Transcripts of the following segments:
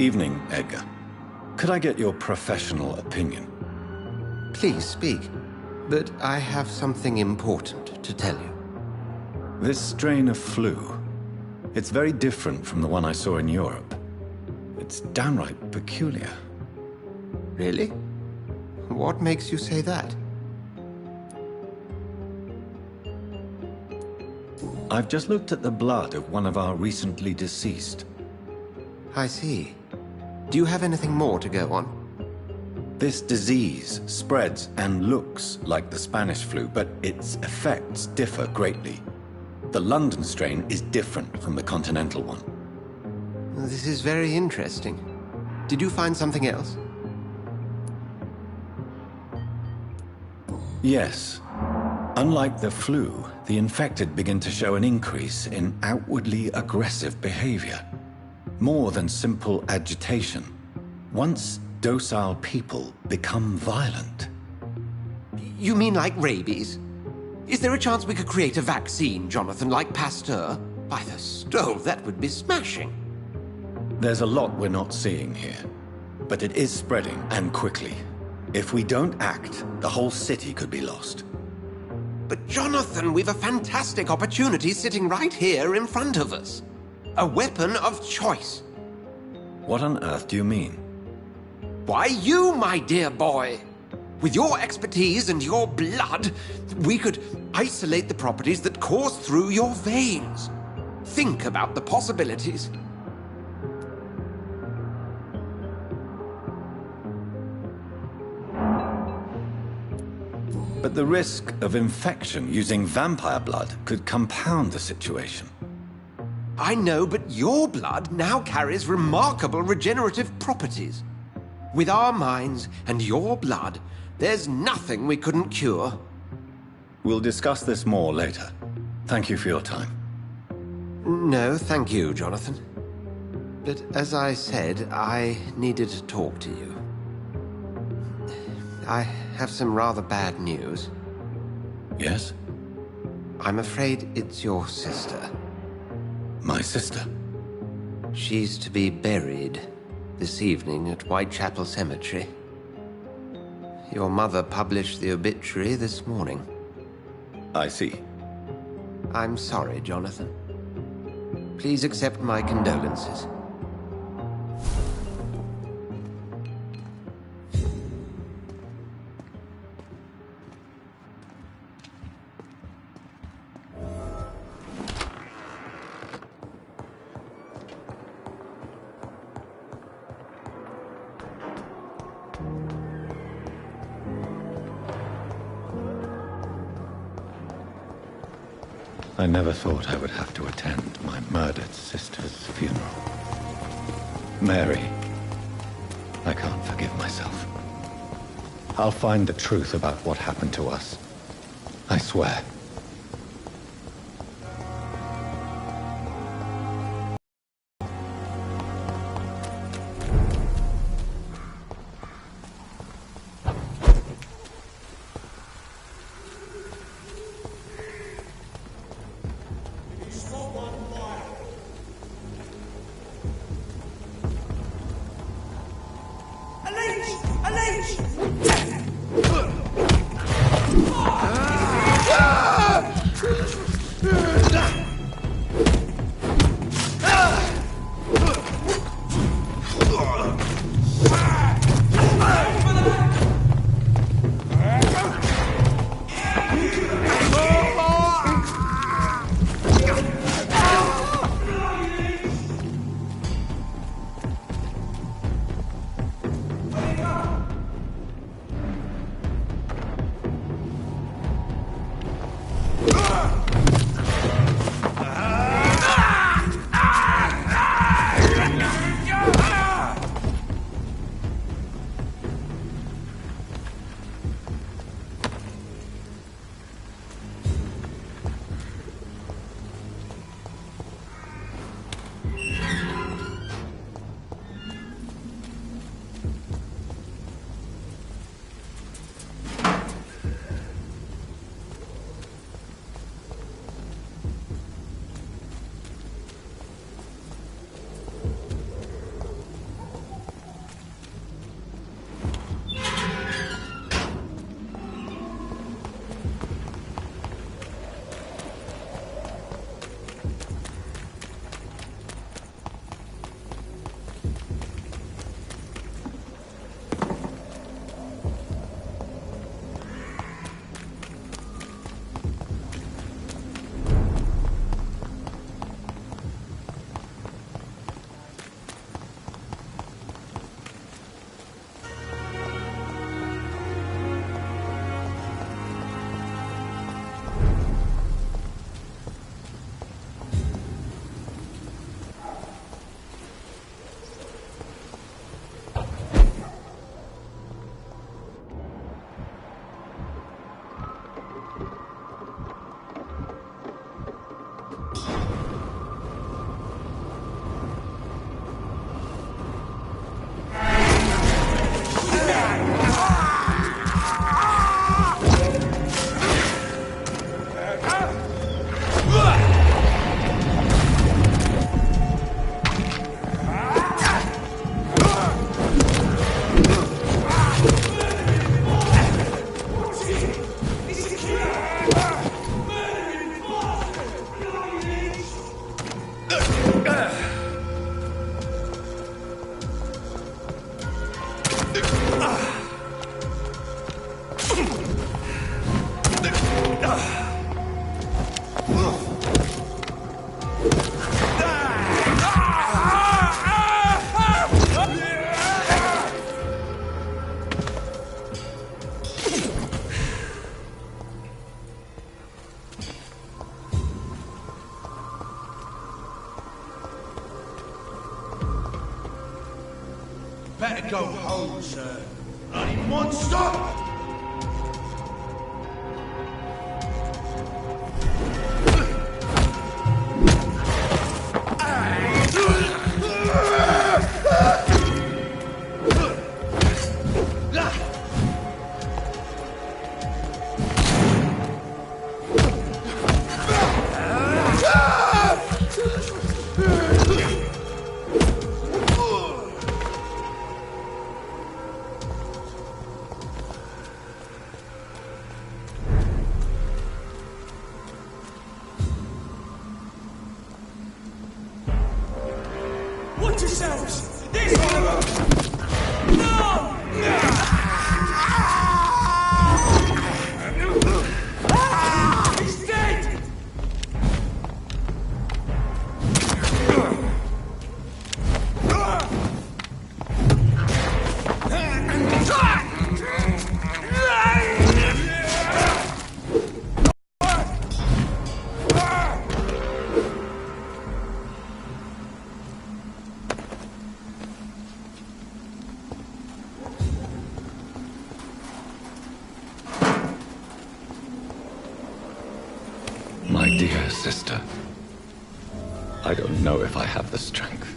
Evening, Edgar. Could I get your professional opinion? Please speak, but I have something important to tell you. This strain of flu, it's very different from the one I saw in Europe. It's downright peculiar. Really? What makes you say that? I've just looked at the blood of one of our recently deceased. I see. Do you have anything more to go on? This disease spreads and looks like the Spanish flu, but its effects differ greatly. The London strain is different from the continental one. This is very interesting. Did you find something else? Yes. Unlike the flu, the infected begin to show an increase in outwardly aggressive behavior. More than simple agitation. Once docile people become violent. You mean like rabies? Is there a chance we could create a vaccine, Jonathan, like Pasteur? By the stove, that would be smashing. There's a lot we're not seeing here. But it is spreading, and quickly. If we don't act, the whole city could be lost. But Jonathan, we've a fantastic opportunity sitting right here in front of us. A weapon of choice. What on earth do you mean? Why, you, my dear boy. With your expertise and your blood, we could isolate the properties that course through your veins. Think about the possibilities. But the risk of infection using vampire blood could compound the situation. I know, but your blood now carries remarkable regenerative properties. With our minds and your blood, there's nothing we couldn't cure. We'll discuss this more later. Thank you for your time. No, thank you, Jonathan. But as I said, I needed to talk to you. I have some rather bad news. Yes? I'm afraid it's your sister. My sister? She's to be buried this evening at Whitechapel Cemetery. Your mother published the obituary this morning. I see. I'm sorry, Jonathan. Please accept my condolences. I never thought I would have to attend my murdered sister's funeral. Mary, I can't forgive myself. I'll find the truth about what happened to us. I swear. Better go home, sir. Bloody monster! Watch yourselves! This No! He's dead! My dear sister, I don't know if I have the strength.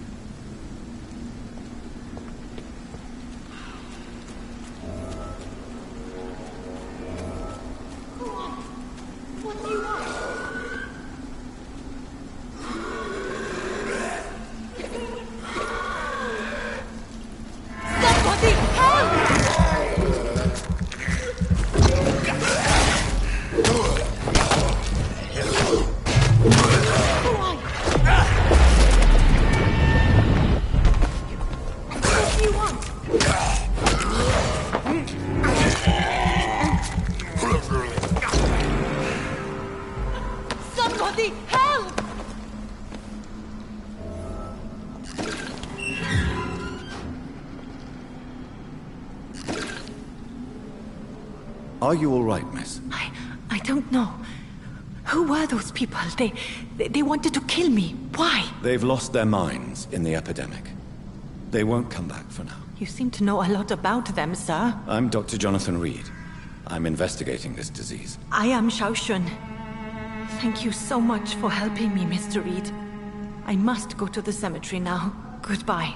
What do you want? Somebody help! Somebody help! Are you all right, miss? I don't know. Who were those people? They wanted to kill me. Why? They've lost their minds in the epidemic. They won't come back for now. You seem to know a lot about them, sir. I'm Dr. Jonathan Reed. I'm investigating this disease. I am Xiaoxun. Thank you so much for helping me, Mr. Reed. I must go to the cemetery now. Goodbye.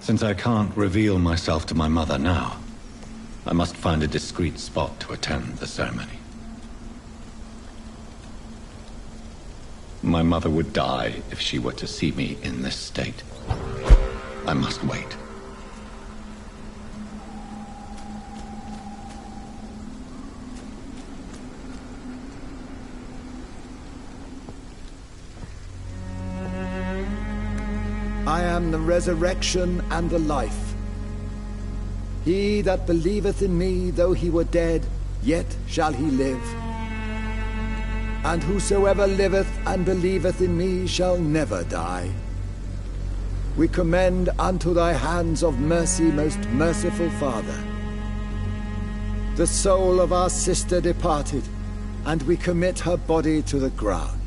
Since I can't reveal myself to my mother now, I must find a discreet spot to attend the ceremony. My mother would die if she were to see me in this state. I must wait. I am the resurrection and the life. He that believeth in me, though he were dead, yet shall he live. And whosoever liveth and believeth in me shall never die. We commend unto thy hands of mercy, most merciful Father, the soul of our sister departed, and we commit her body to the ground.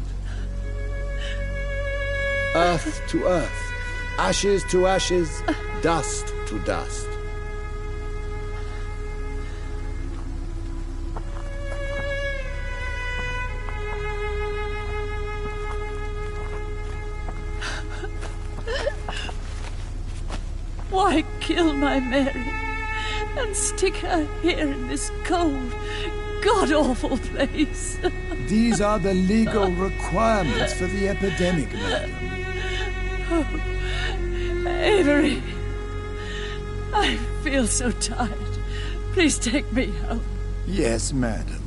Earth to earth, ashes to ashes, dust to dust. Why kill my Mary and stick her here in this cold, god-awful place? These are the legal requirements for the epidemic, madam. Oh, Avery, I feel so tired. Please take me home. Yes, madam.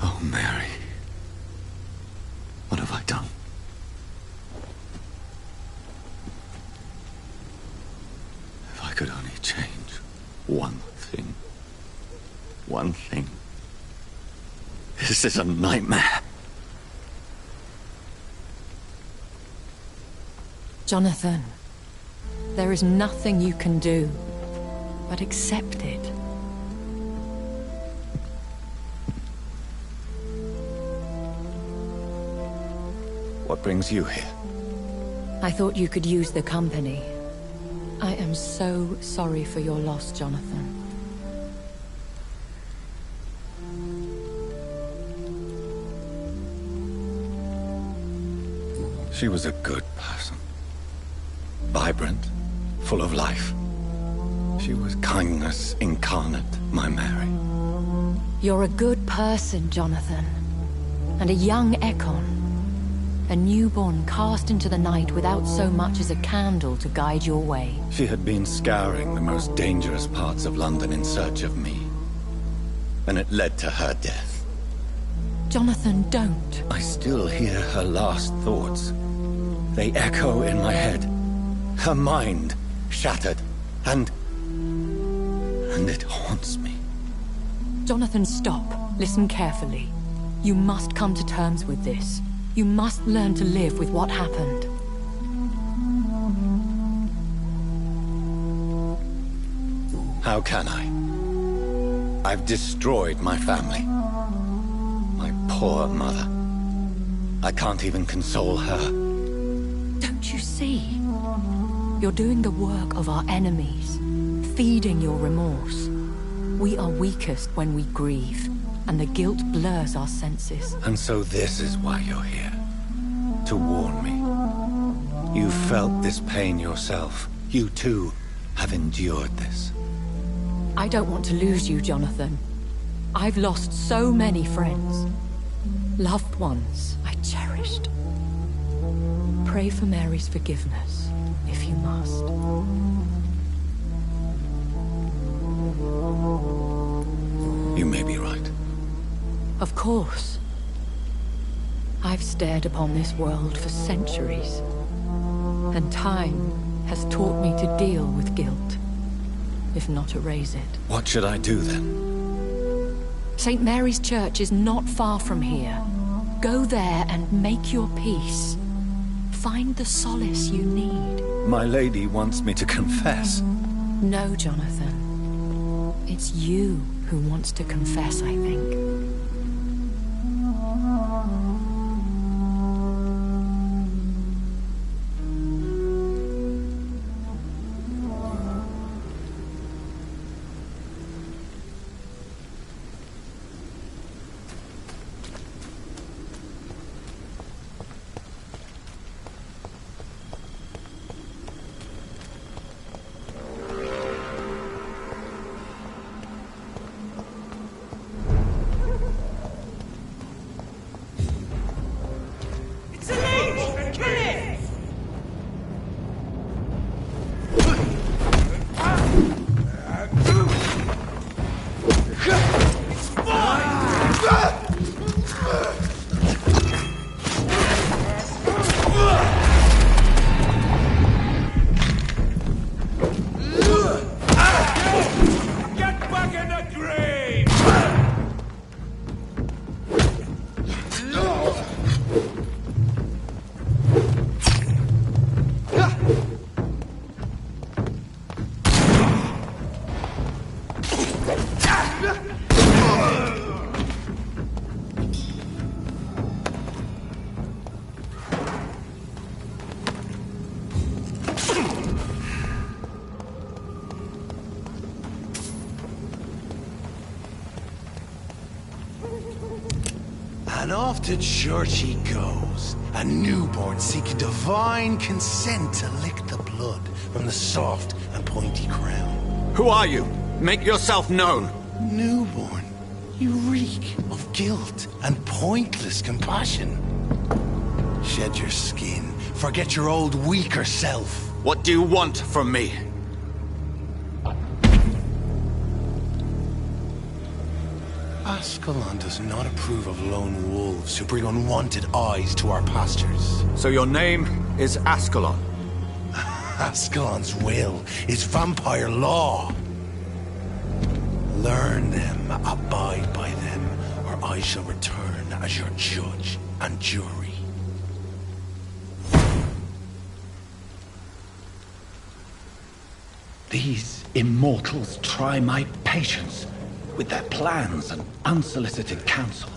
Oh, Mary. What have I done? If I could only change one thing. One thing. This is a nightmare. Jonathan, there is nothing you can do but accept it. What brings you here? I thought you could use the company. I am so sorry for your loss, Jonathan. She was a good person. Vibrant, full of life. She was kindness incarnate, my Mary. You're a good person, Jonathan. And a young Ekon. A newborn cast into the night without so much as a candle to guide your way. She had been scouring the most dangerous parts of London in search of me. And it led to her death. Jonathan, don't. I still hear her last thoughts. They echo in my head. Her mind shattered, and it haunts me. Jonathan, stop. Listen carefully. You must come to terms with this. You must learn to live with what happened. How can I? I've destroyed my family. My poor mother. I can't even console her. Don't you see? You're doing the work of our enemies, feeding your remorse. We are weakest when we grieve, and the guilt blurs our senses. And so this is why you're here. To warn me. You felt this pain yourself. You too have endured this. I don't want to lose you, Jonathan. I've lost so many friends. Loved ones I cherished. Pray for Mary's forgiveness, if you must. You may be right. Of course. I've stared upon this world for centuries, and time has taught me to deal with guilt, if not erase it. What should I do then? St. Mary's Church is not far from here. Go there and make your peace. Find the solace you need. My lady wants me to confess. No, Jonathan. It's you who wants to confess, I think. And off to church he goes, a newborn seeking divine consent to lick the blood from the soft and pointy crown. Who are you? Make yourself known. Newborn, you reek of guilt and pointless compassion. Shed your skin, forget your old weaker self. What do you want from me? Ascalon does not approve of lone wolves who bring unwanted eyes to our pastures. So your name is Ascalon? Ascalon's will is vampire law. Learn them, abide by them, or I shall return as your judge and jury. These immortals try my patience with their plans and unsolicited counsel.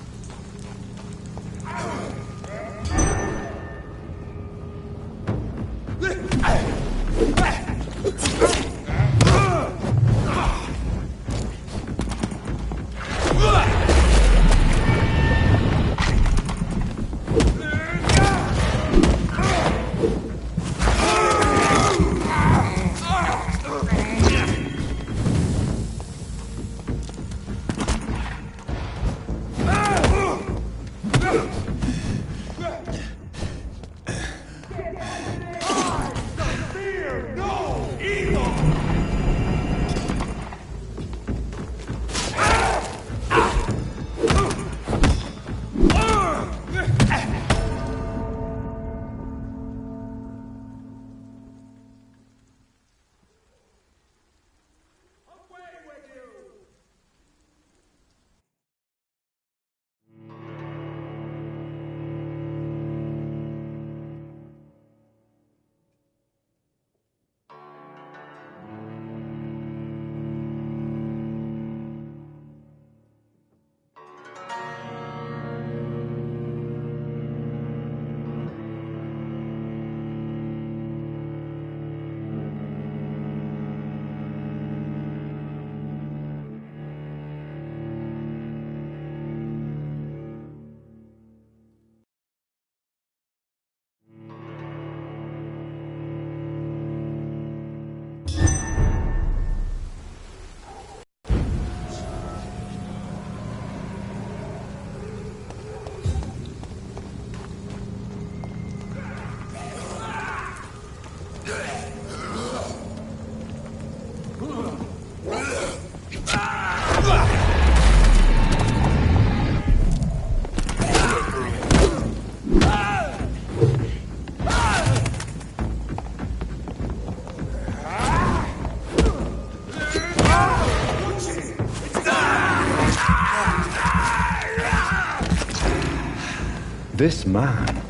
This man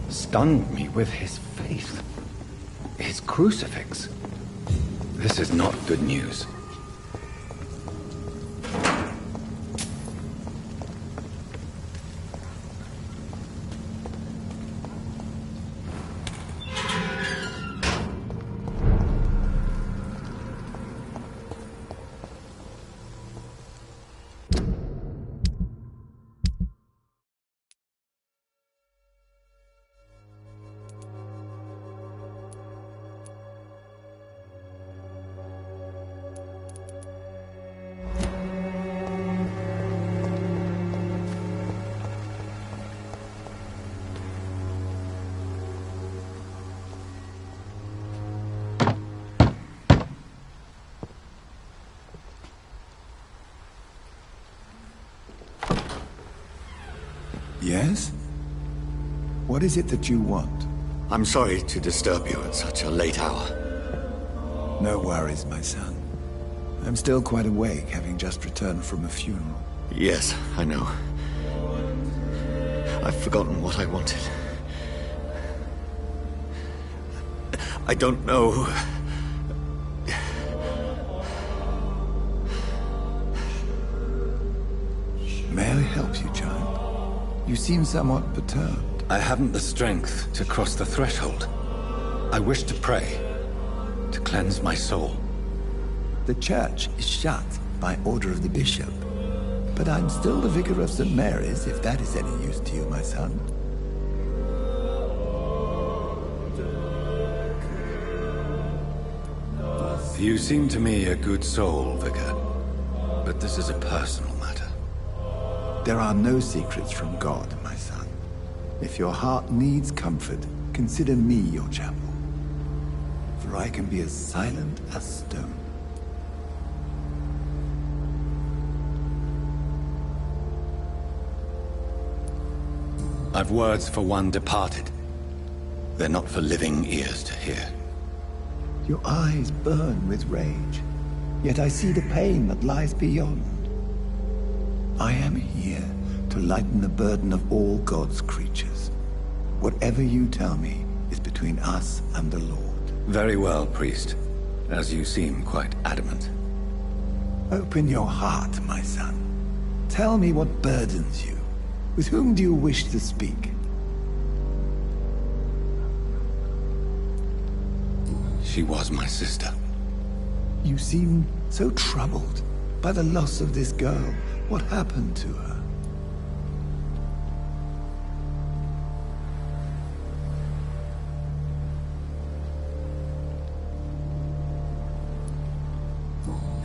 stunned me with his faith. His crucifix. This is not good news. Yes? What is it that you want? I'm sorry to disturb you at such a late hour. No worries, my son. I'm still quite awake, having just returned from a funeral. Yes, I know. I've forgotten what I wanted. I don't know. May I help you, child? You seem somewhat perturbed. I haven't the strength to cross the threshold. I wish to pray, to cleanse my soul. The church is shut by order of the bishop. But I'm still the vicar of St. Mary's, if that is any use to you, my son. You seem to me a good soul, Vicar. But this is a personal matter. There are no secrets from God, my son. If your heart needs comfort, consider me your chapel. For I can be as silent as stone. I've words for one departed. They're not for living ears to hear. Your eyes burn with rage, yet I see the pain that lies beyond. I am here to lighten the burden of all God's creatures. Whatever you tell me is between us and the Lord. Very well, priest, as you seem quite adamant. Open your heart, my son. Tell me what burdens you. With whom do you wish to speak? She was my sister. You seem so troubled by the loss of this girl. What happened to her?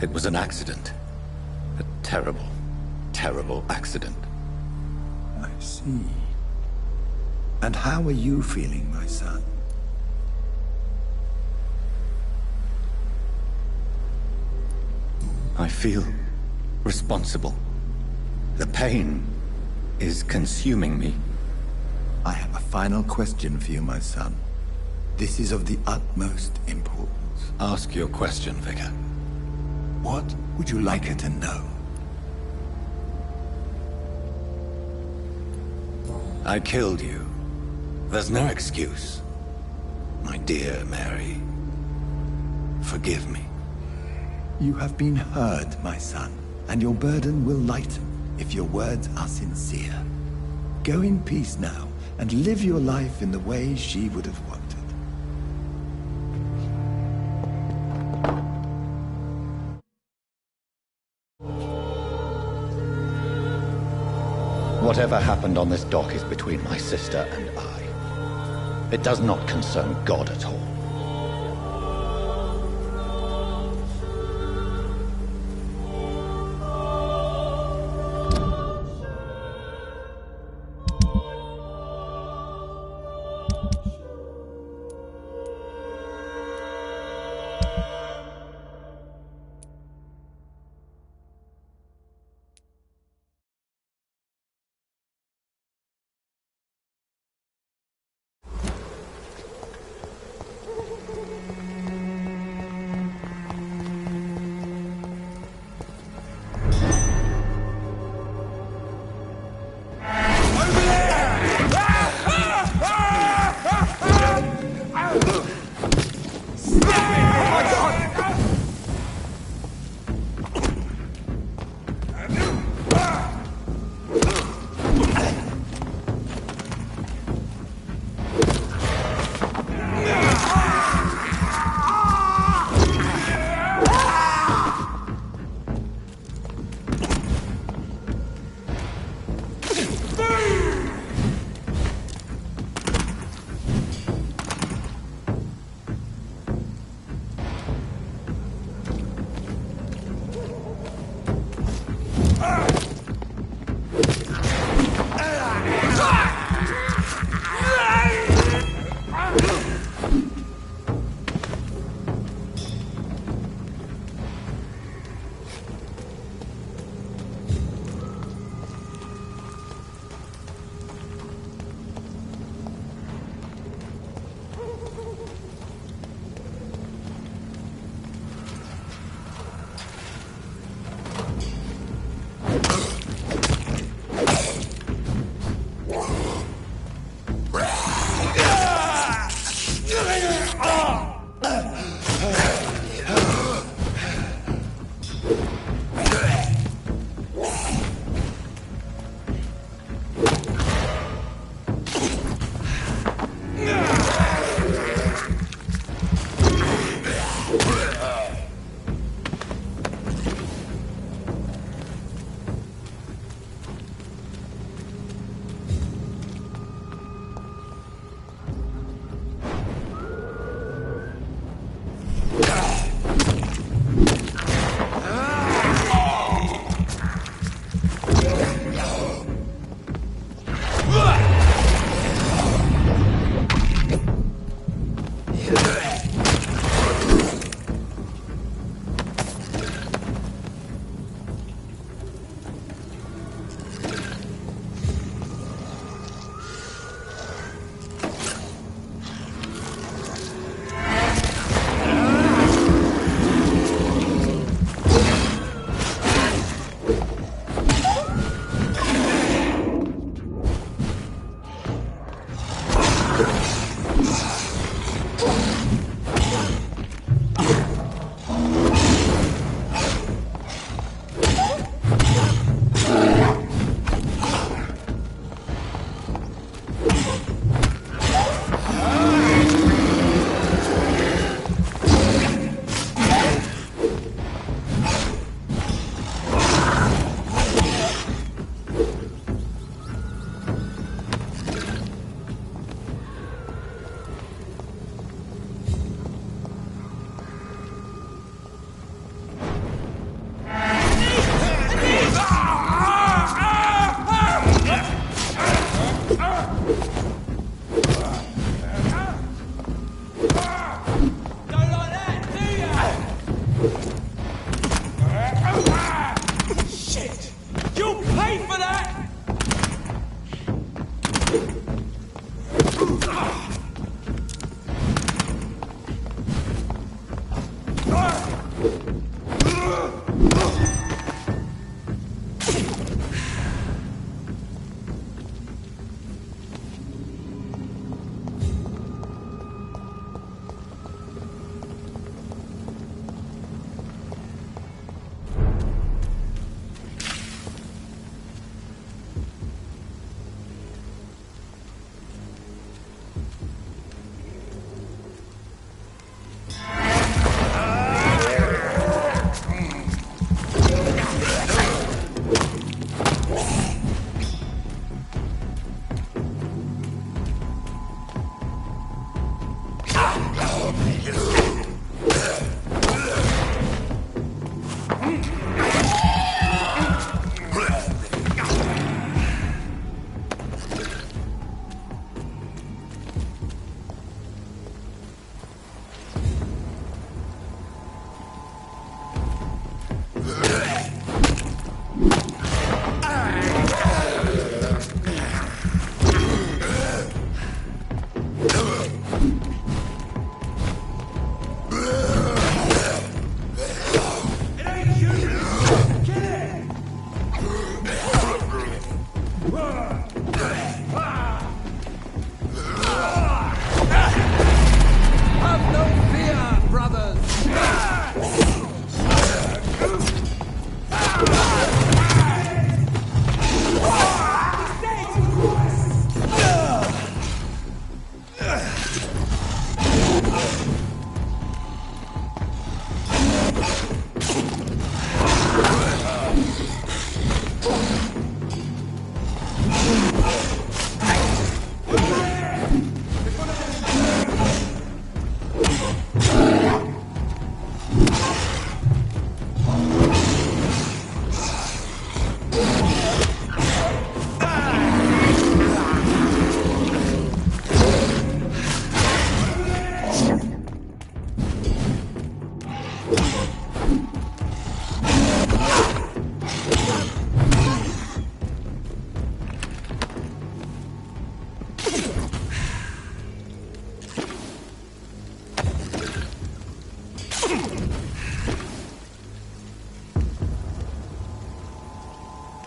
It was an accident. A terrible, terrible accident. I see. And how are you feeling, my son? I feel responsible. The pain is consuming me. I have a final question for you, my son. This is of the utmost importance. Ask your question, Vicar. What would you like her to know? I killed you. There's no excuse. My dear Mary, forgive me. You have been heard, my son, and your burden will lighten if your words are sincere. Go in peace now, and live your life in the way she would have wanted. Whatever happened on this dock is between my sister and I. It does not concern God at all.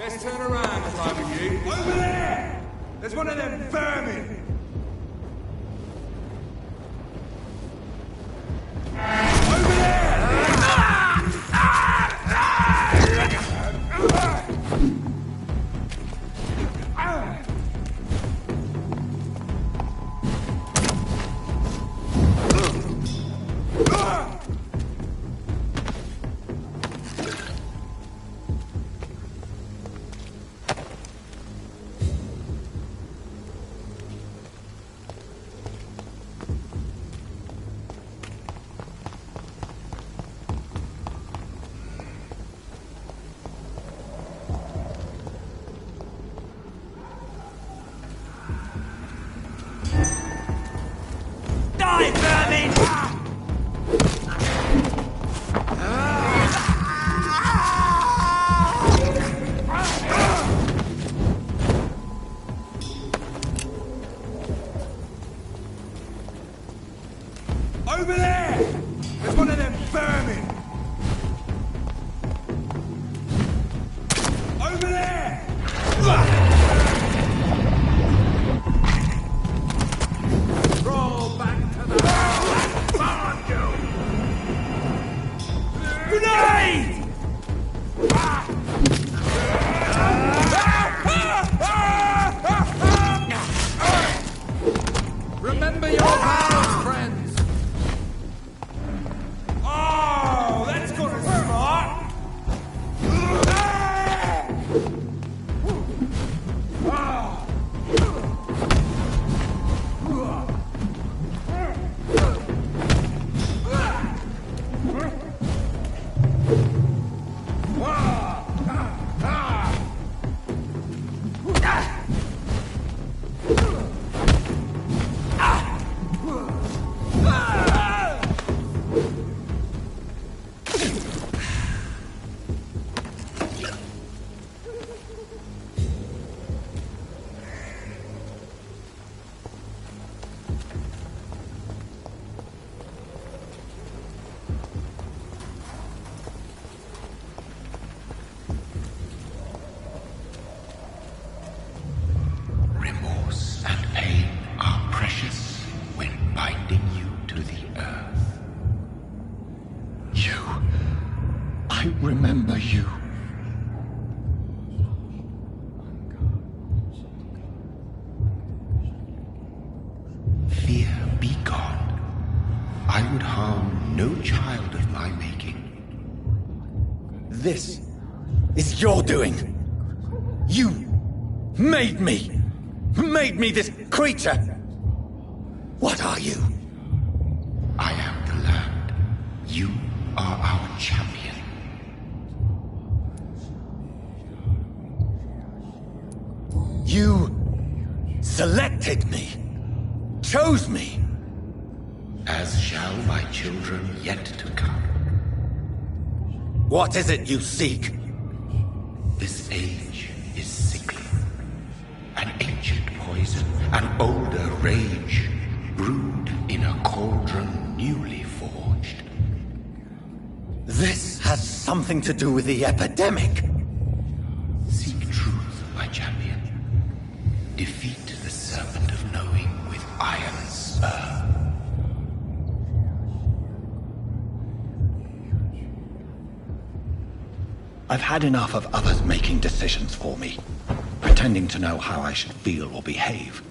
Best turn around if I were you. Over there! There's one of them vermin! Over there! I would harm no child of my making. This is your doing. You made me this creature. What are you? I am the land. You are our champion. You selected me, chose me. As shall my children yet to come. What is it you seek? This age is sickly. An ancient poison, an older rage, brewed in a cauldron newly forged. This has something to do with the epidemic. Seek truth, my champion. Defeat the serpent of knowing with iron spur. I've had enough of others making decisions for me, pretending to know how I should feel or behave.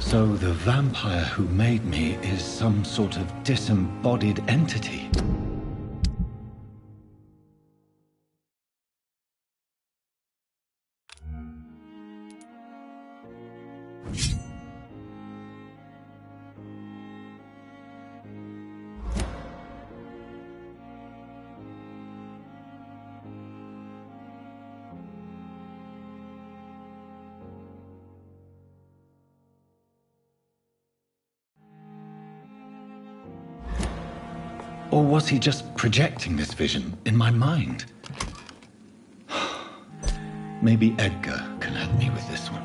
So the vampire who made me is some sort of disembodied entity. Or was he just projecting this vision in my mind? Maybe Edgar can help me with this one.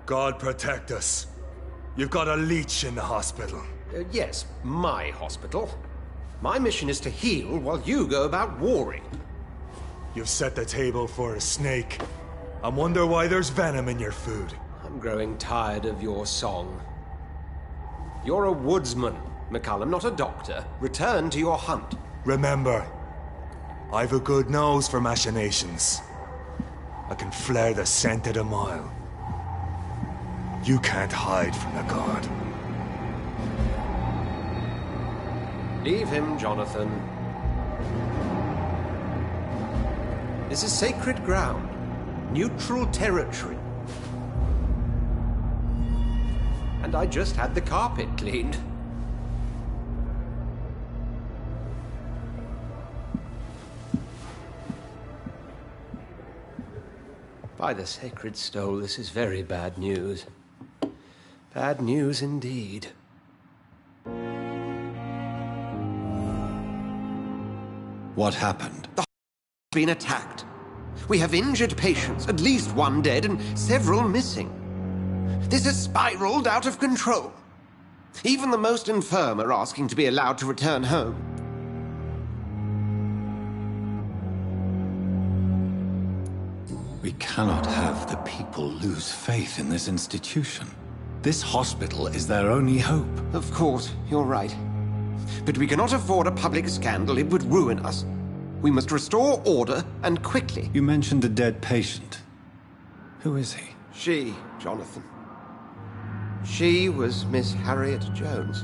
God protect us. You've got a leech in the hospital. Yes, my hospital. My mission is to heal while you go about warring. You've set the table for a snake. I wonder why there's venom in your food. I'm growing tired of your song. You're a woodsman, McCallum, not a doctor. Return to your hunt. Remember, I've a good nose for machinations. I can flare the scent at a mile. You can't hide from the god. Leave him, Jonathan. This is sacred ground. Neutral territory. And I just had the carpet cleaned. By the sacred stole, this is very bad news. Bad news indeed. What happened? The hospital's been attacked. We have injured patients, at least one dead and several missing. This has spiraled out of control. Even the most infirm are asking to be allowed to return home. We cannot have the people lose faith in this institution. This hospital is their only hope. Of course, you're right. But we cannot afford a public scandal. It would ruin us. We must restore order, and quickly. You mentioned a dead patient. Who is he? She, Jonathan. She was Miss Harriet Jones.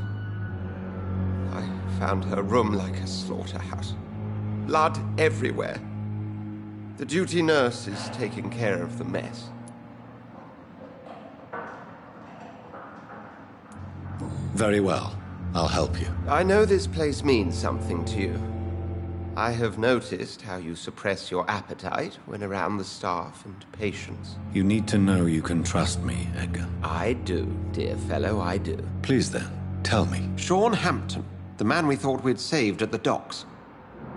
I found her room like a slaughterhouse. Blood everywhere. The duty nurse is taking care of the mess. Very well. I'll help you. I know this place means something to you. I have noticed how you suppress your appetite when around the staff and patients. You need to know you can trust me, Edgar. I do, dear fellow, I do. Please then, tell me. Sean Hampton, the man we thought we'd saved at the docks.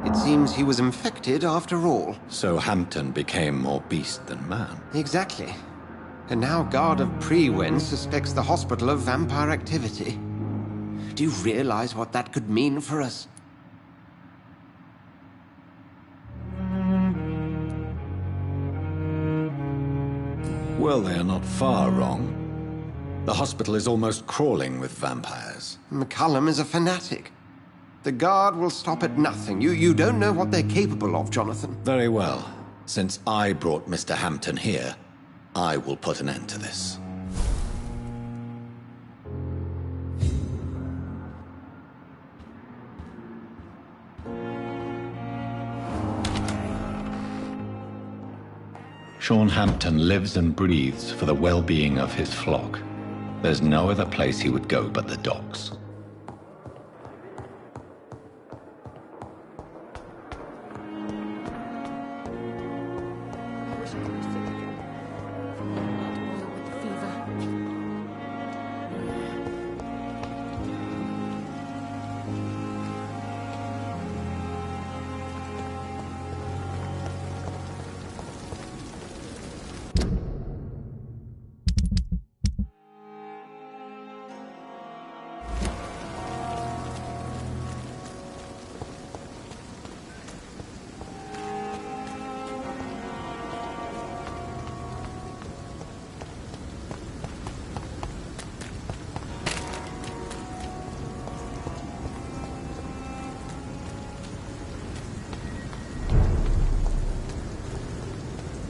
It seems he was infected after all. So Hampton became more beast than man. Exactly. And now Guard of Prewen suspects the hospital of vampire activity. Do you realize what that could mean for us? Well, they are not far wrong. The hospital is almost crawling with vampires. McCullum is a fanatic. The Guard will stop at nothing. You don't know what they're capable of, Jonathan. Very well. Since I brought Mr. Hampton here, I will put an end to this. Sean Hampton lives and breathes for the well-being of his flock. There's no other place he would go but the docks.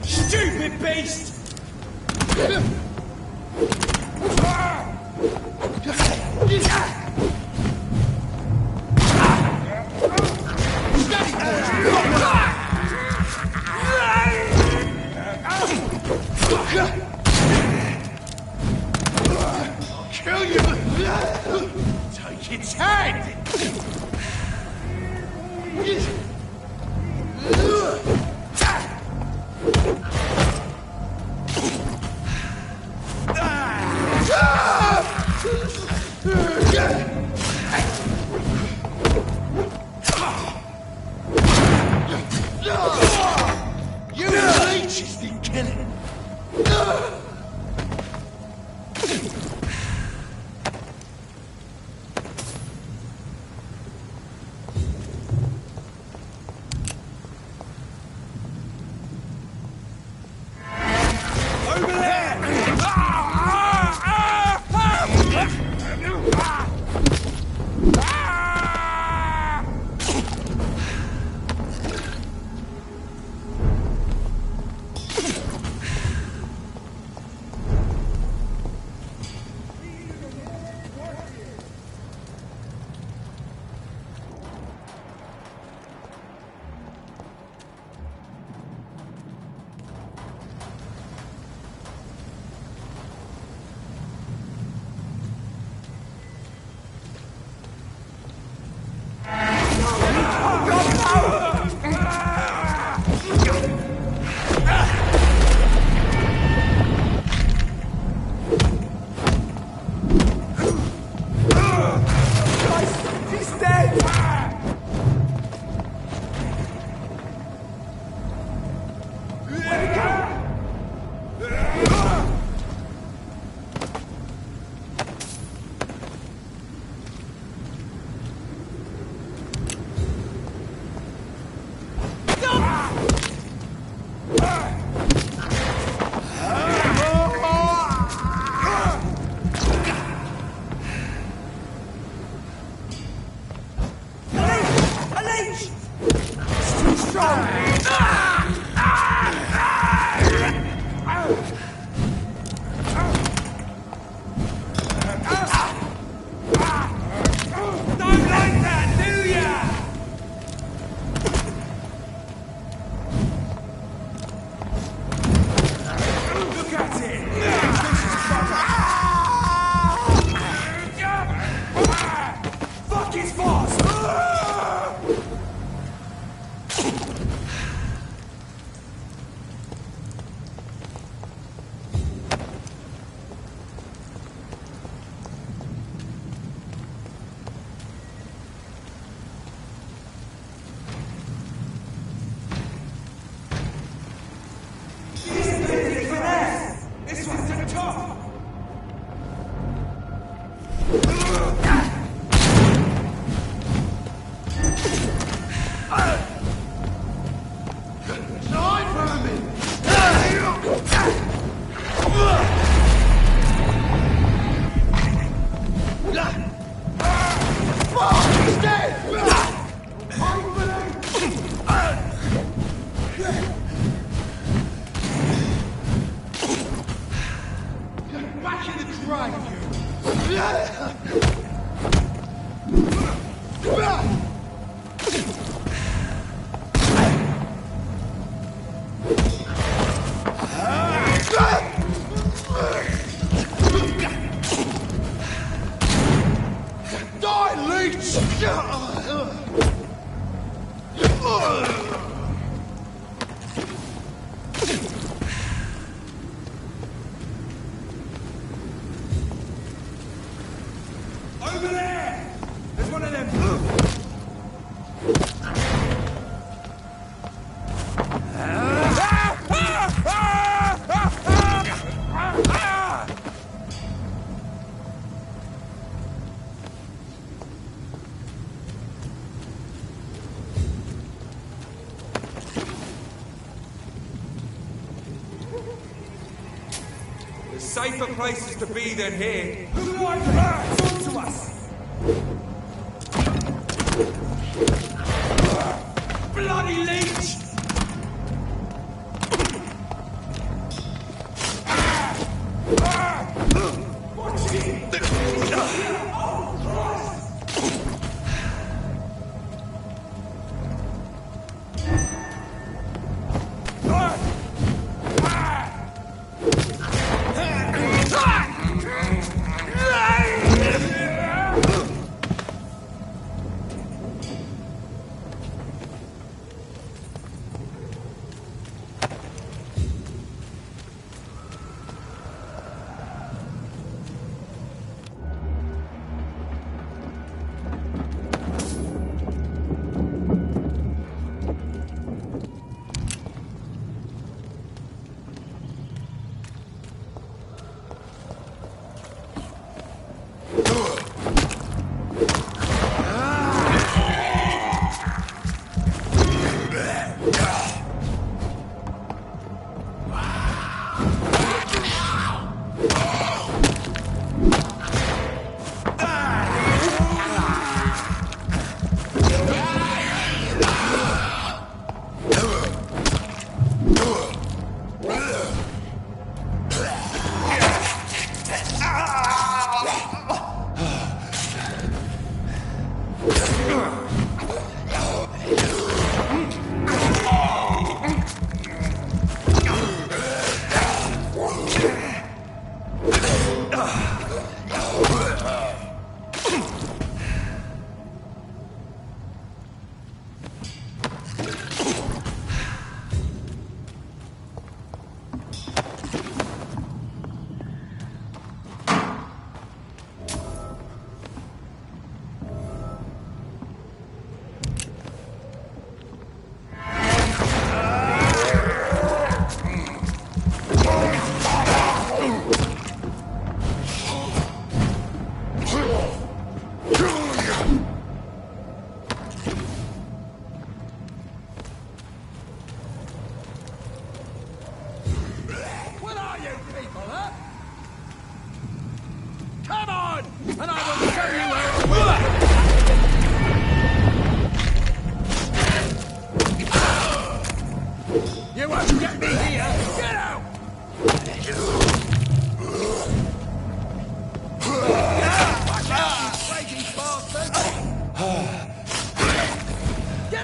Stupid beast! I'll kill you! Take its head! You leeches need killing. at it! Fuck his boss! This one's the top! Back in the grave, you! Die, leech! Over there! There's one of them. There's safer places to be than here. Who like that? Talk to us! Bloody leech! Watch it!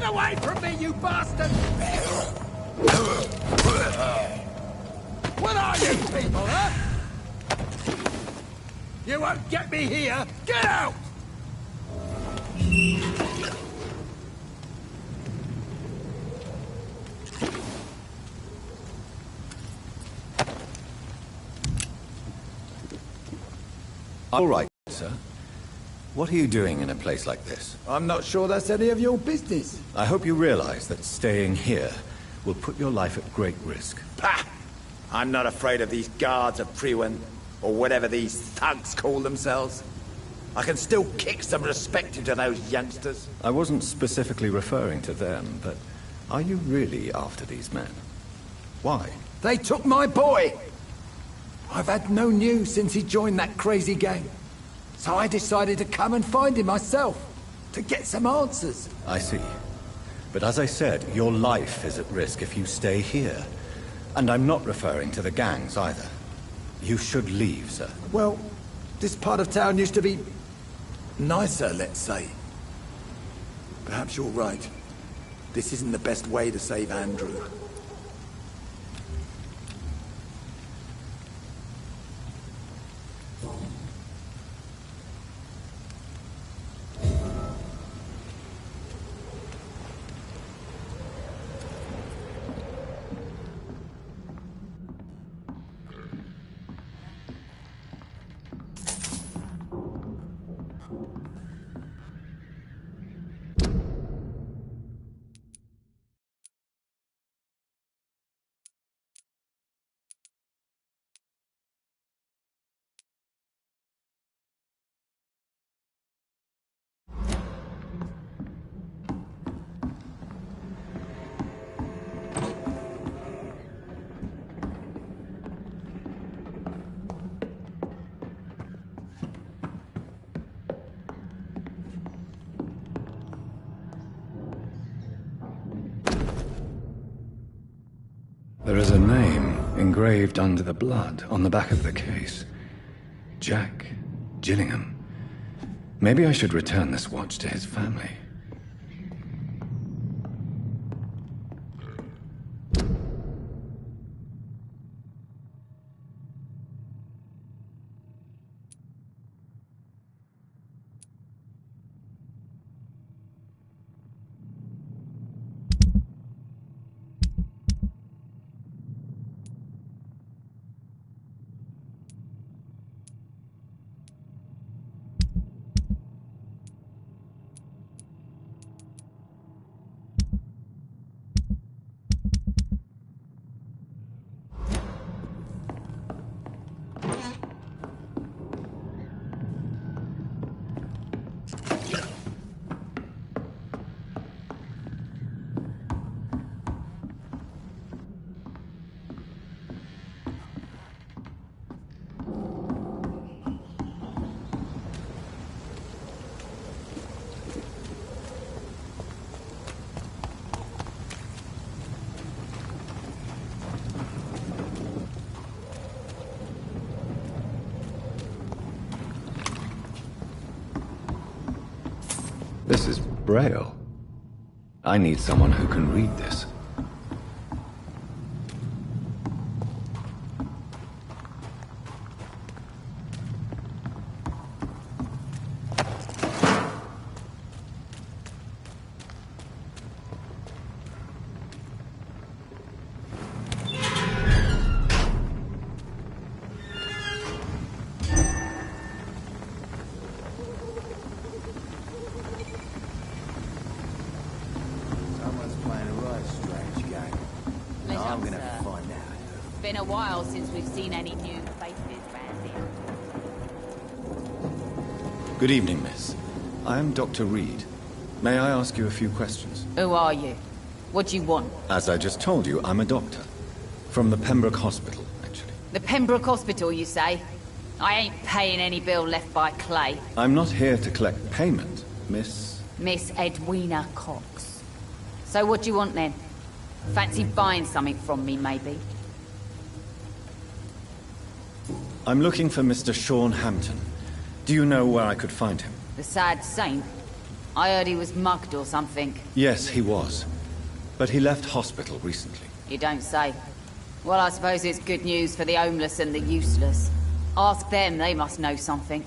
away from me, you bastard! What are you? you people, huh? You won't get me here! Get out! All right, sir. What are you doing in a place like this? I'm not sure that's any of your business. I hope you realize that staying here will put your life at great risk. Pah! I'm not afraid of these guards of Priwen, or whatever these thugs call themselves. I can still kick some respect into those youngsters. I wasn't specifically referring to them, but are you really after these men? Why? They took my boy! I've had no news since he joined that crazy gang. So I decided to come and find him myself, to get some answers. I see. But as I said, your life is at risk if you stay here. And I'm not referring to the gangs either. You should leave, sir. Well, this part of town used to be nicer, let's say. Perhaps you're right. This isn't the best way to save Andrew. There is a name engraved under the blood on the back of the case. Jack Gillingham. Maybe I should return this watch to his family. This is Braille. I need someone who can read this. Been a while since we've seen any new faces around here. Good evening, miss. I am Dr. Reed. May I ask you a few questions? Who are you? What do you want? As I just told you, I'm a doctor. From the Pembroke Hospital, actually. The Pembroke Hospital, you say? I ain't paying any bill left by Clay. I'm not here to collect payment, miss. Miss Edwina Cox. So what do you want then? Fancy buying something from me, maybe? I'm looking for Mr. Sean Hampton. Do you know where I could find him? The sad saint? I heard he was mugged or something. Yes, he was. But he left hospital recently. You don't say. Well, I suppose it's good news for the homeless and the useless. Ask them, they must know something.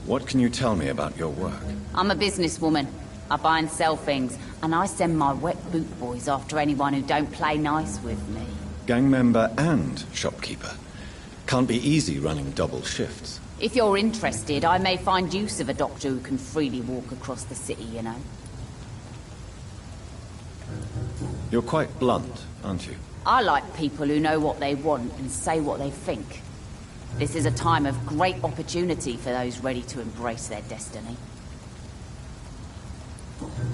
What can you tell me about your work? I'm a businesswoman. I buy and sell things, and I send my wet boot boys after anyone who don't play nice with me. Gang member and shopkeeper. Can't be easy running double shifts. If you're interested, I may find use of a doctor who can freely walk across the city, you know. You're quite blunt, aren't you? I like people who know what they want and say what they think. This is a time of great opportunity for those ready to embrace their destiny.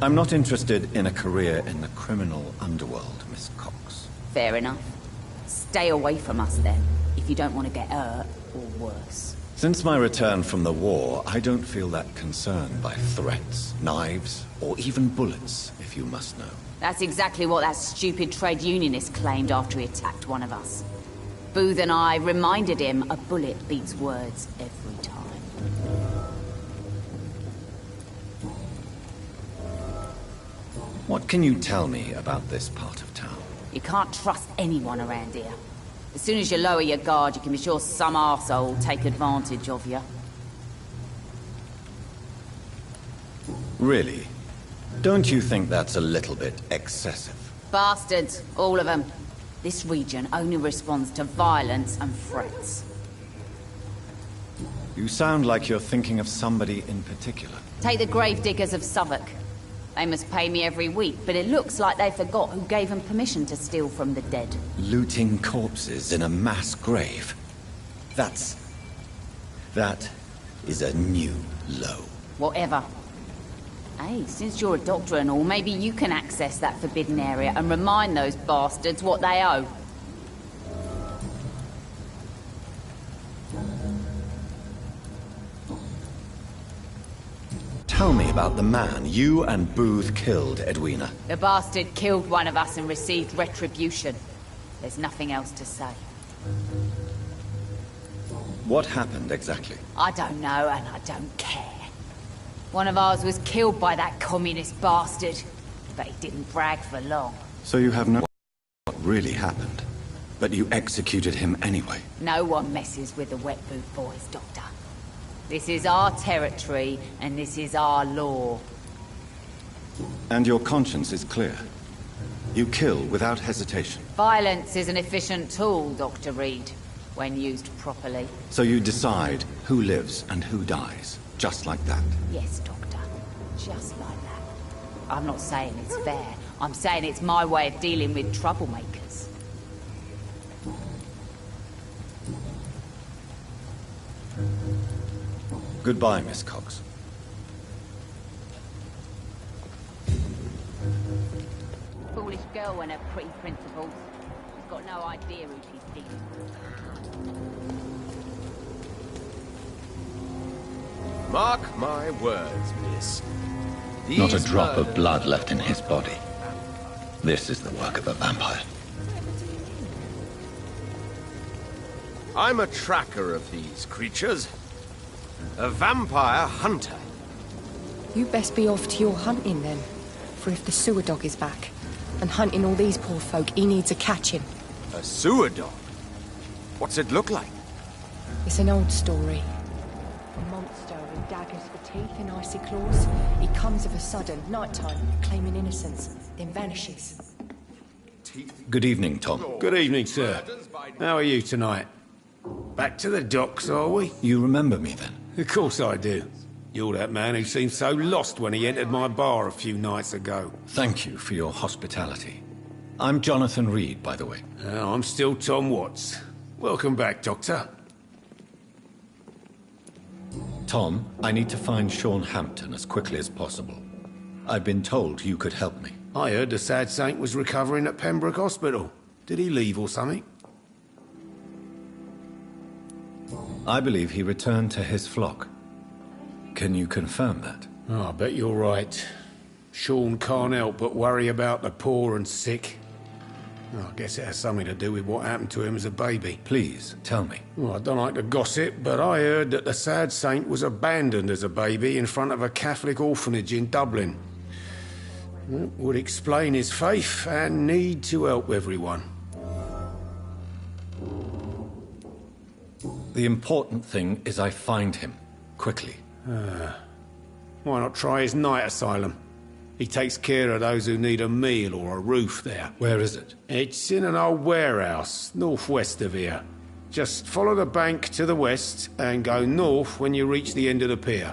I'm not interested in a career in the criminal underworld, Miss Cox. Fair enough. Stay away from us then, if you don't want to get hurt or worse. Since my return from the war, I don't feel that concerned by threats, knives, or even bullets, if you must know. That's exactly what that stupid trade unionist claimed after he attacked one of us. Booth and I reminded him a bullet beats words every time. What can you tell me about this part of town? You can't trust anyone around here. As soon as you lower your guard, you can be sure some arsehole will take advantage of you. Really? Don't you think that's a little bit excessive? Bastards, all of them. This region only responds to violence and threats. You sound like you're thinking of somebody in particular. Take the gravediggers of Southwark. They must pay me every week, but it looks like they forgot who gave them permission to steal from the dead. Looting corpses in a mass grave. That is a new low. Whatever. Hey, since you're a doctor and all, maybe you can access that forbidden area and remind those bastards what they owe. Tell me about the man you and Booth killed, Edwina. The bastard killed one of us and received retribution. There's nothing else to say. What happened exactly? I don't know, and I don't care. One of ours was killed by that communist bastard, but he didn't brag for long. So you have no idea what really happened, but you executed him anyway. No one messes with the wet boot boys, Doctor. This is our territory, and this is our law. And your conscience is clear. You kill without hesitation. Violence is an efficient tool, Dr. Reed, when used properly. So you decide who lives and who dies, just like that? Yes, Doctor. Just like that. I'm not saying it's fair. I'm saying it's my way of dealing with troublemakers. Goodbye, Miss Cox. Foolish girl and her pretty principles. She's got no idea who she's dealing with. Mark my words, miss. Not a drop of blood left in his body. This is the work of a vampire. I'm a tracker of these creatures. A vampire hunter. You best be off to your hunting then. For if the sewer dog is back, and hunting all these poor folk, he needs a catching. A sewer dog? What's it look like? It's an old story. A monster with daggers for teeth and icy claws. He comes of a sudden, nighttime, claiming innocence, then vanishes. Good evening, Tom. Good evening, sir. How are you tonight? Back to the docks, are we? You remember me then? Of course I do. You're that man who seemed so lost when he entered my bar a few nights ago. Thank you for your hospitality. I'm Jonathan Reed, by the way. I'm still Tom Watts. Welcome back, Doctor. Tom, I need to find Sean Hampton as quickly as possible. I've been told you could help me. I heard the sad saint was recovering at Pembroke Hospital. Did he leave or something? I believe he returned to his flock. Can you confirm that? Oh, I bet you're right. Sean can't help but worry about the poor and sick. I guess it has something to do with what happened to him as a baby. Please, tell me. Well, I don't like to gossip, but I heard that the sad saint was abandoned as a baby in front of a Catholic orphanage in Dublin. It would explain his faith and need to help everyone. The important thing is I find him, quickly. Why not try his night asylum? He takes care of those who need a meal or a roof there. Where is it? It's in an old warehouse, northwest of here. Just follow the bank to the west and go north when you reach the end of the pier.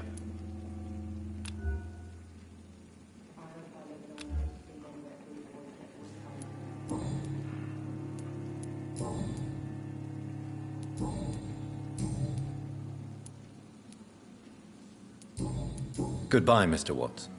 Goodbye, Mr. Watts.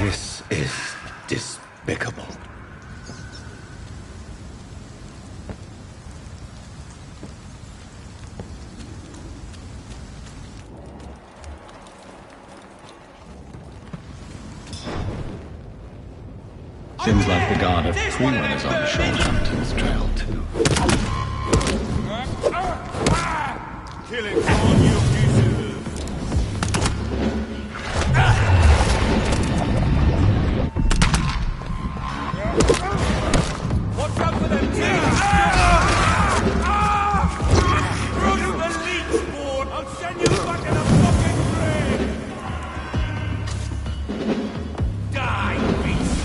This is despicable. Seems like the guard of Freeman is on Shorthampton's trail too. Kill him, on you pieces! What's up with them teeth? Through the leech board! I'll send you back in a fucking grave! Die, beast!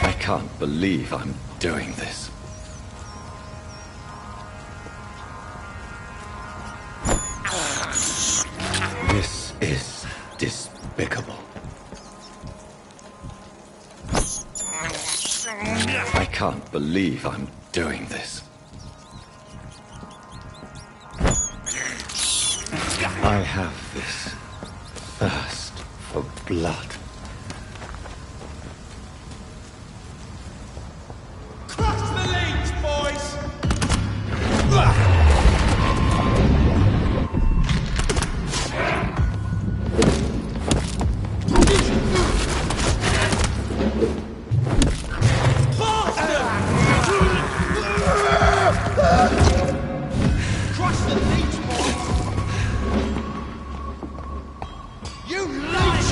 I can't believe I'm doing this. This is despicable. I can't believe I'm doing this. I have this thirst for blood. Crush the leech, boys! Crush the leech, boys! You leech!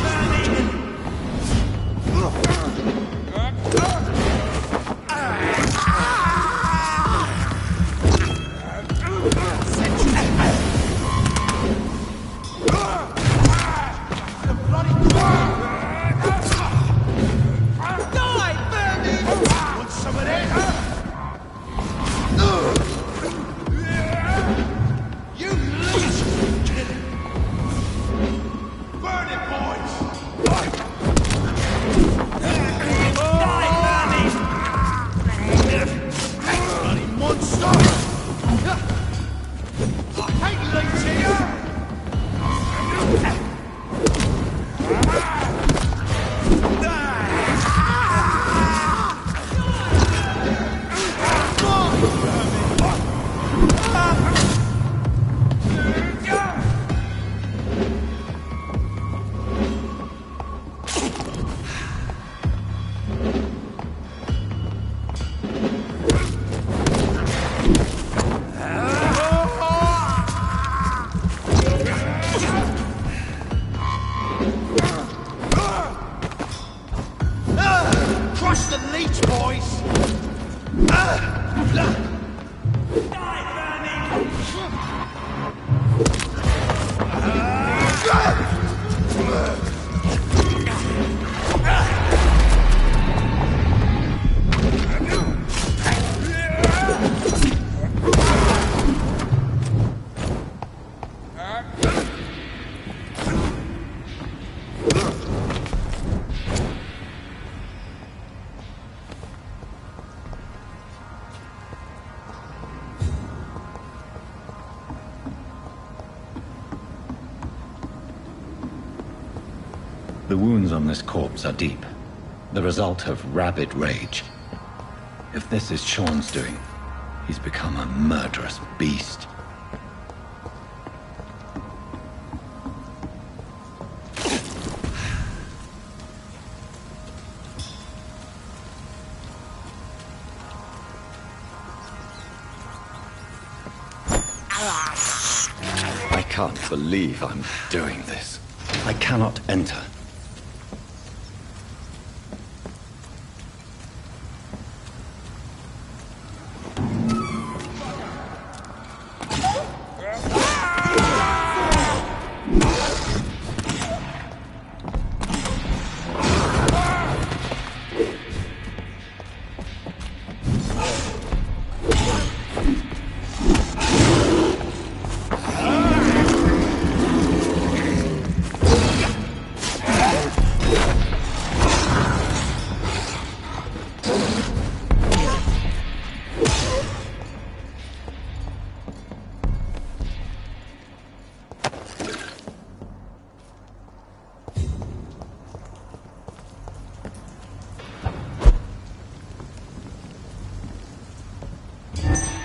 Crush the leech, boys! The wounds on this corpse are deep, the result of rabid rage. If this is Sean's doing, he's become a murderous beast. I can't believe I'm doing this. I cannot enter.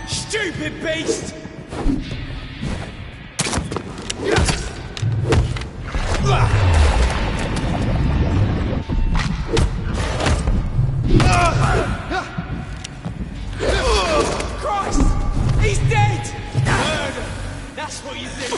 Stupid beast! Christ! He's dead! Murder! That's what you do,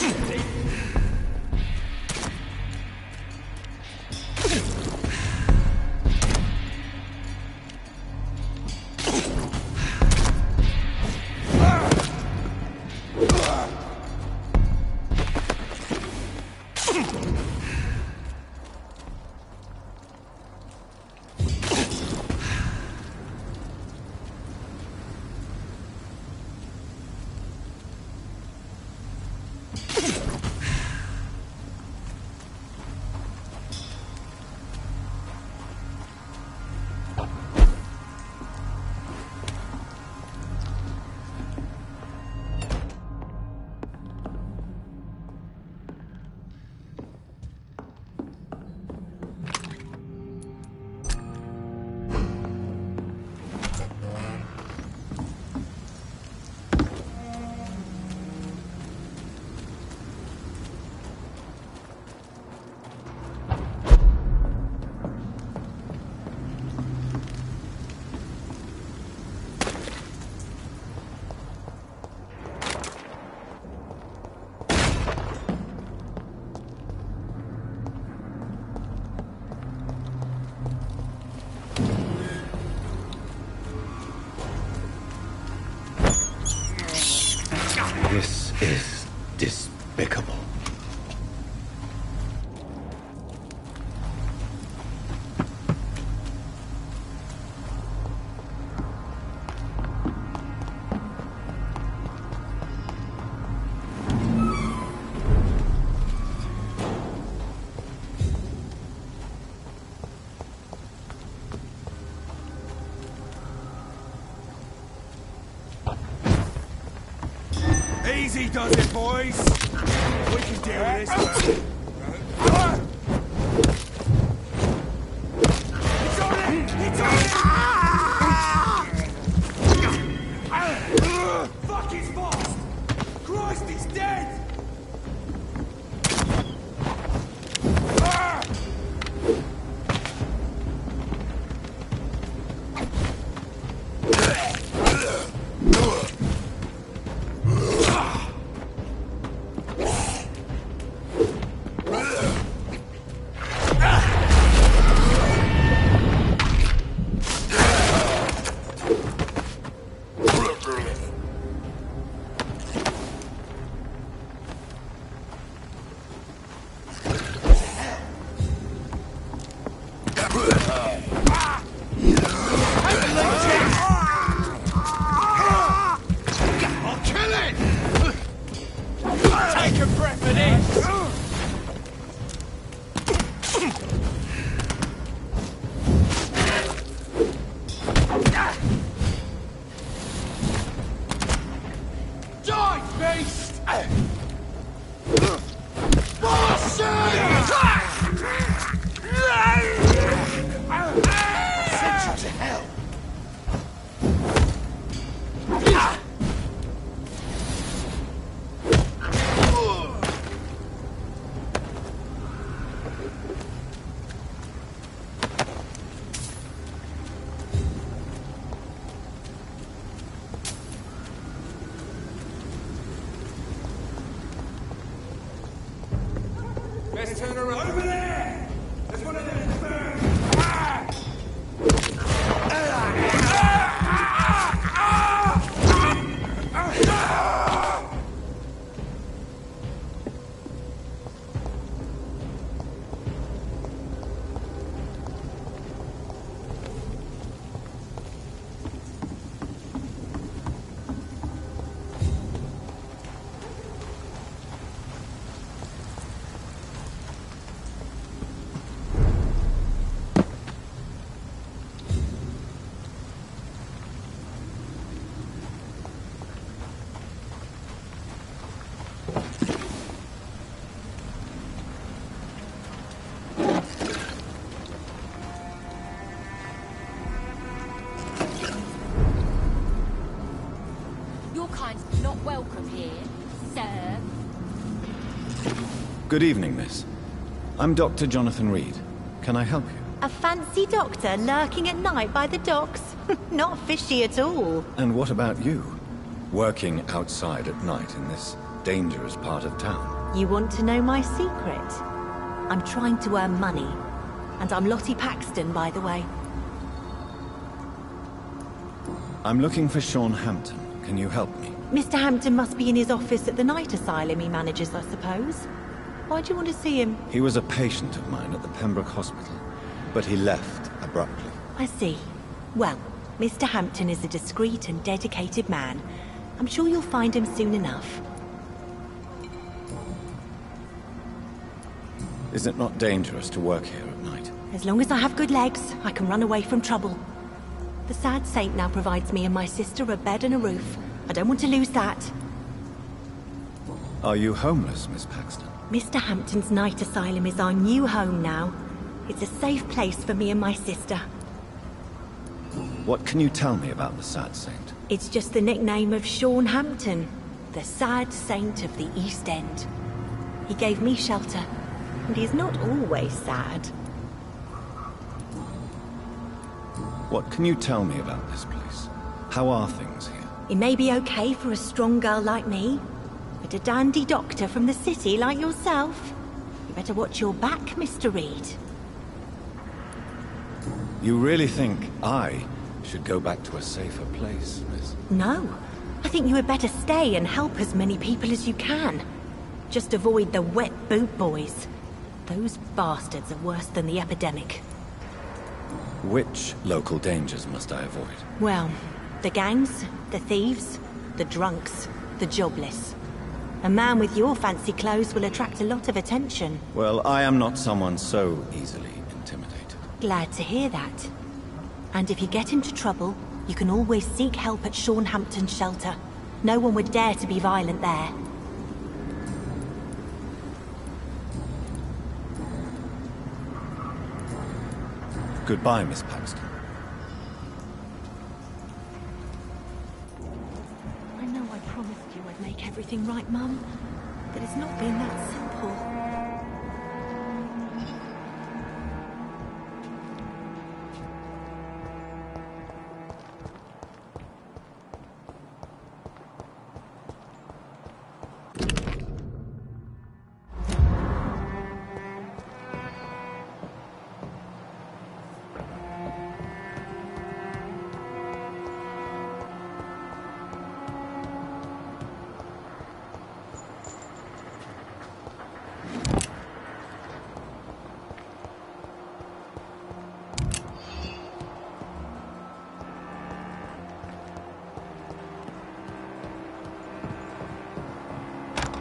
This is despicable. Easy does it, boys. We can deal with this. It's on it! It's on it! Fuck, he's fast! Christ, he's dead! Let's turn around. Over there! There's one of them in the burn! Not welcome here, sir. Good evening, miss. I'm Dr. Jonathan Reed. Can I help you? A fancy doctor lurking at night by the docks? Not fishy at all. And what about you? Working outside at night in this dangerous part of town? You want to know my secret? I'm trying to earn money. And I'm Lottie Paxton, by the way. I'm looking for Sean Hampton. Can you help me? Mr. Hampton must be in his office at the night asylum he manages, I suppose. Why do you want to see him? He was a patient of mine at the Pembroke Hospital, but he left abruptly. I see. Well, Mr. Hampton is a discreet and dedicated man. I'm sure you'll find him soon enough. Is it not dangerous to work here at night? As long as I have good legs, I can run away from trouble. The sad saint now provides me and my sister a bed and a roof. I don't want to lose that. Are you homeless, Miss Paxton? Mr. Hampton's night asylum is our new home now. It's a safe place for me and my sister. What can you tell me about the sad saint? It's just the nickname of Sean Hampton, the sad saint of the East End. He gave me shelter, and he's not always sad. What can you tell me about this place? How are things here? It may be okay for a strong girl like me, but a dandy doctor from the city like yourself, you better watch your back, Mr. Reed. You really think I should go back to a safer place, Miss? No. I think you had better stay and help as many people as you can. Just avoid the wet boot boys. Those bastards are worse than the epidemic. Which local dangers must I avoid? Well, the gangs, the thieves, the drunks, the jobless. A man with your fancy clothes will attract a lot of attention. Well, I am not someone so easily intimidated. Glad to hear that. And if you get into trouble, you can always seek help at Sean Hampton's shelter. No one would dare to be violent there. Goodbye, Miss Paxton. I know I promised you I'd make everything right, Mum, but it's not been that simple.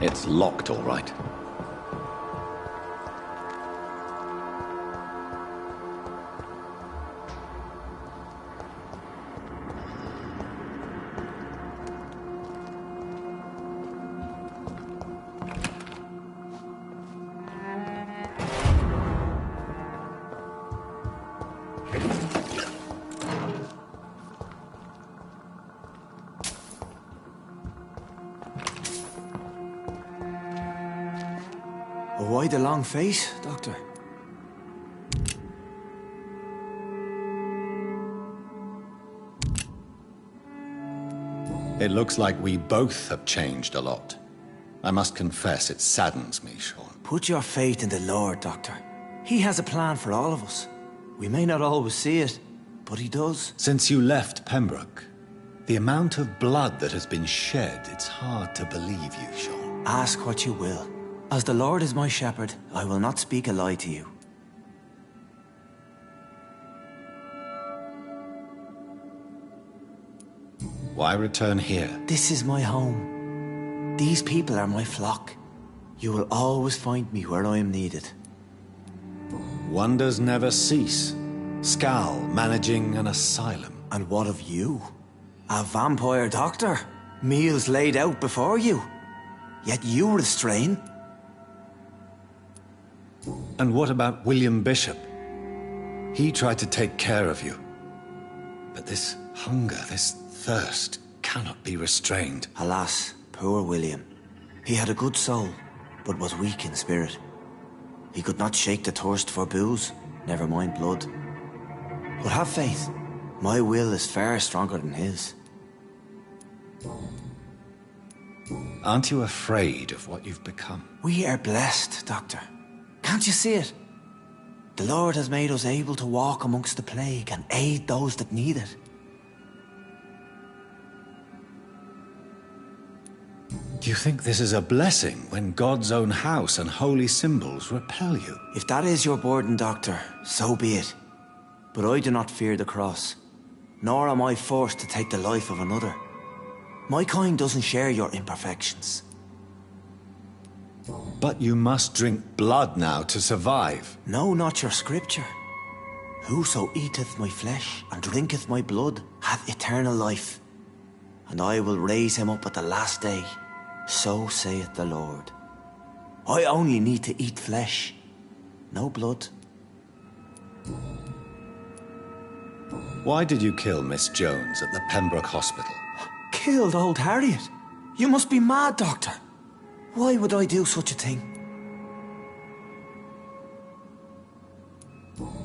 It's locked, all right. Why the long face, Doctor? It looks like we both have changed a lot. I must confess, it saddens me, Sean. Put your faith in the Lord, Doctor. He has a plan for all of us. We may not always see it, but he does. Since you left Pembroke, the amount of blood that has been shed, it's hard to believe you, Sean. Ask what you will. As the Lord is my shepherd, I will not speak a lie to you. Why return here? This is my home. These people are my flock. You will always find me where I am needed. Wonders never cease. Skal managing an asylum. And what of you? A vampire doctor? Meals laid out before you. Yet you restrain. And what about William Bishop? He tried to take care of you. But this hunger, this thirst, cannot be restrained. Alas, poor William. He had a good soul, but was weak in spirit. He could not shake the thirst for booze, never mind blood. But have faith. My will is far stronger than his. Aren't you afraid of what you've become? We are blessed, Doctor. Can't you see it? The Lord has made us able to walk amongst the plague and aid those that need it. Do you think this is a blessing when God's own house and holy symbols repel you? If that is your burden, Doctor, so be it. But I do not fear the cross, nor am I forced to take the life of another. My kind doesn't share your imperfections. But you must drink blood now to survive. No, not your scripture. Whoso eateth my flesh and drinketh my blood hath eternal life, and I will raise him up at the last day. So saith the Lord. I only need to eat flesh, no blood. Why did you kill Miss Jones at the Pembroke Hospital? Killed old Harriet? You must be mad, Doctor. Why would I do such a thing?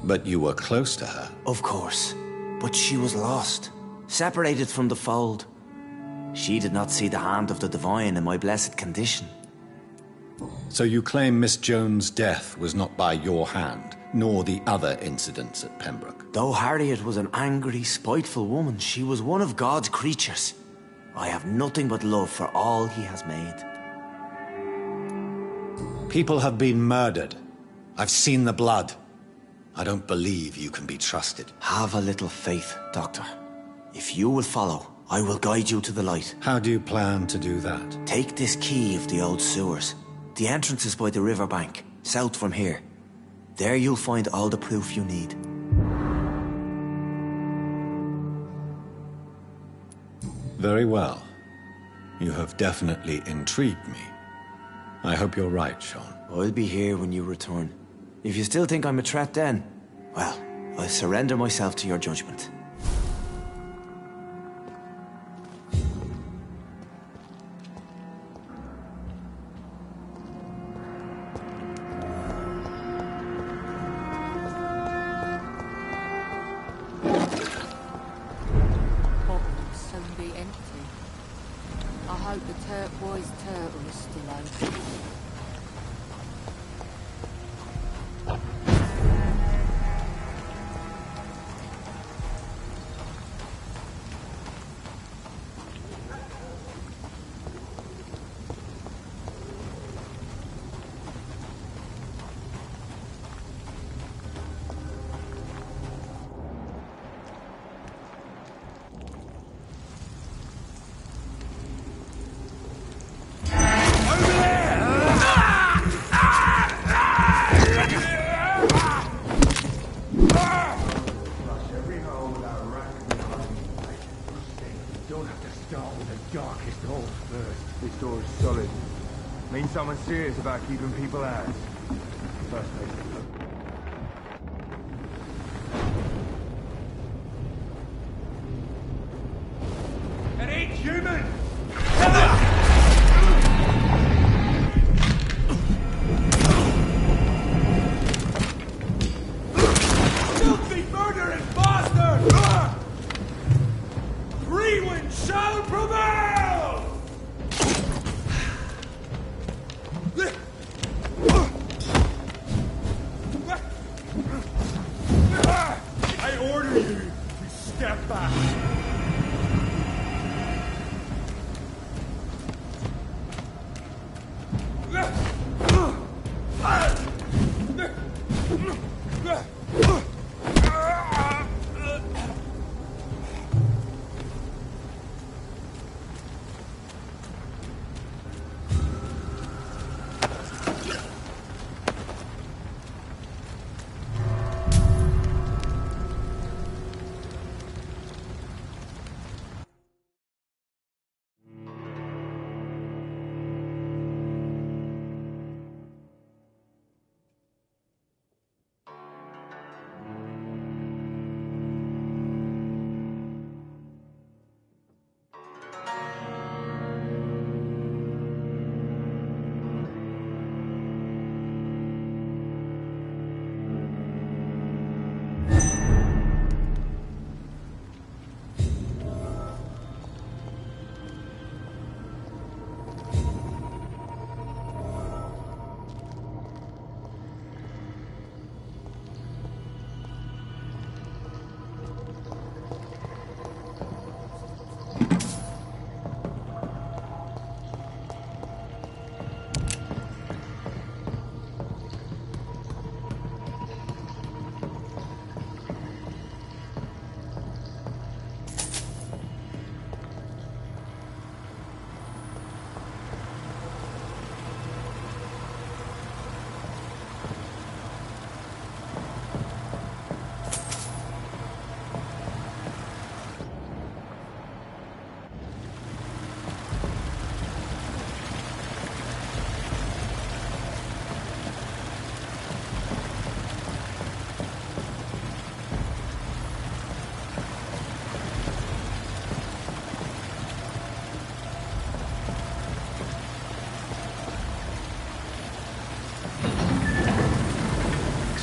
But you were close to her. Of course. But she was lost, separated from the fold. She did not see the hand of the divine in my blessed condition. So you claim Miss Jones' death was not by your hand, nor the other incidents at Pembroke? Though Harriet was an angry, spiteful woman, she was one of God's creatures. I have nothing but love for all he has made. People have been murdered. I've seen the blood. I don't believe you can be trusted. Have a little faith, Doctor. If you will follow, I will guide you to the light. How do you plan to do that? Take this key of the old sewers. The entrance is by the riverbank, south from here. There you'll find all the proof you need. Very well. You have definitely intrigued me. I hope you're right, Sean. I'll be here when you return. If you still think I'm a threat then, well, I'll surrender myself to your judgment. Someone serious about keeping people out. First place to look. It ain't human! Filthy murdering bastard! Freewind shall prevail! I order you to step back.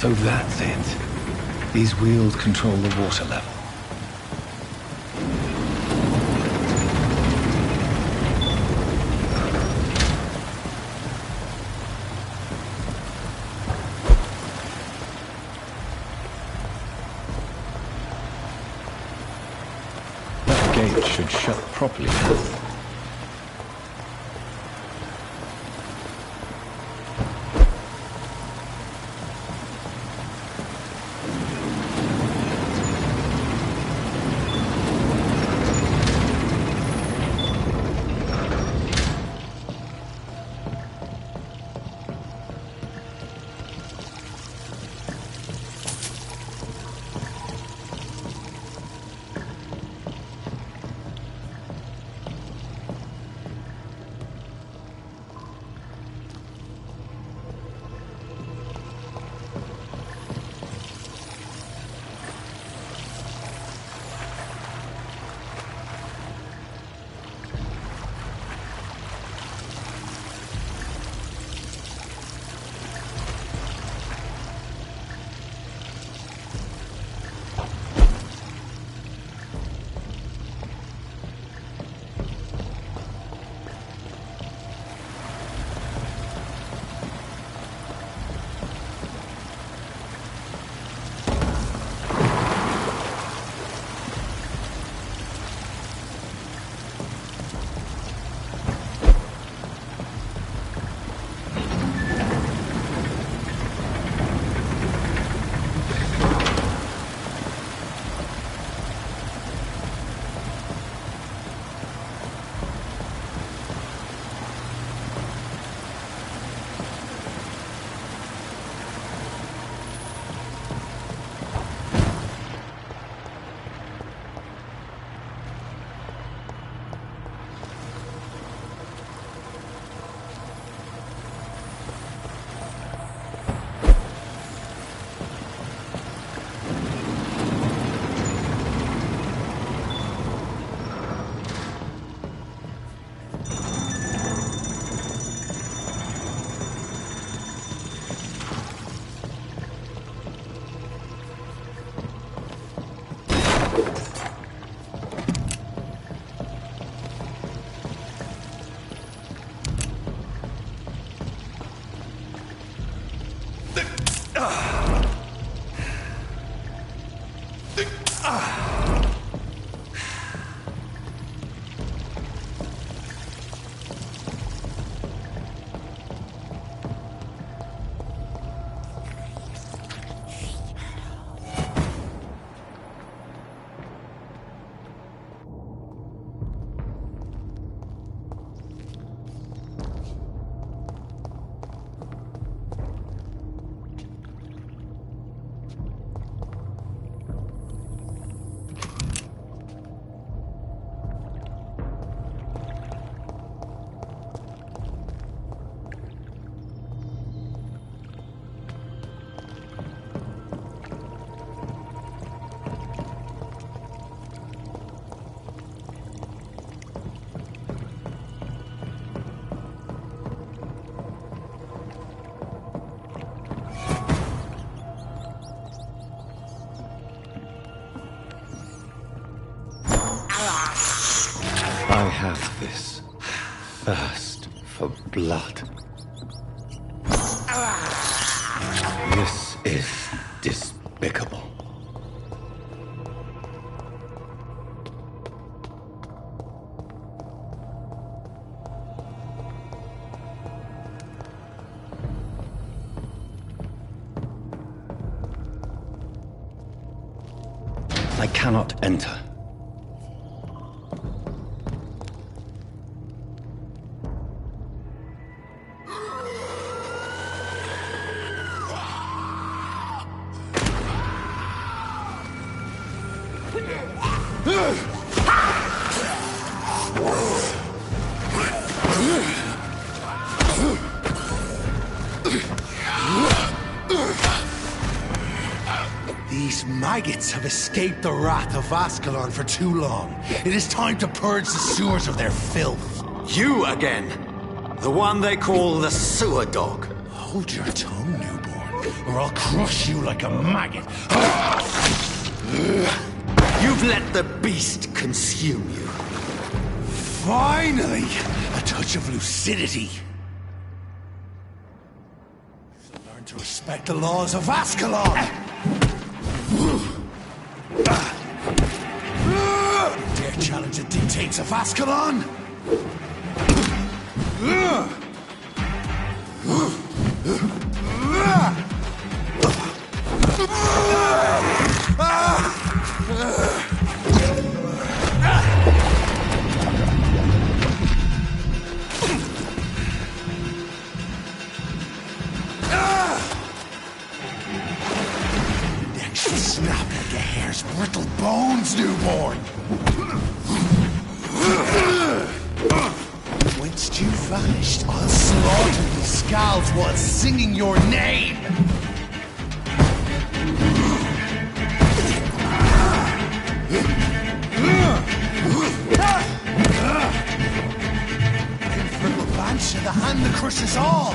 So that's it. These wheels control the water level. That gate should shut properly now. I have this thirst for blood. This is despicable. I cannot enter. These maggots have escaped the wrath of Ascalon for too long. It is time to purge the sewers of their filth. You again! The one they call the sewer dog. Hold your tongue, newborn. or I'll crush you like a maggot. You've let the beast consume you. Finally! A touch of lucidity. So learn to respect the laws of Ascalon! Dare challenge the dictates of Ascalon? Next you snap like a hare's brittle bones, newborn. Once you vanished, I'll slaughter these scalds while singing your name. Infernal Banshee, the hand that crushes all.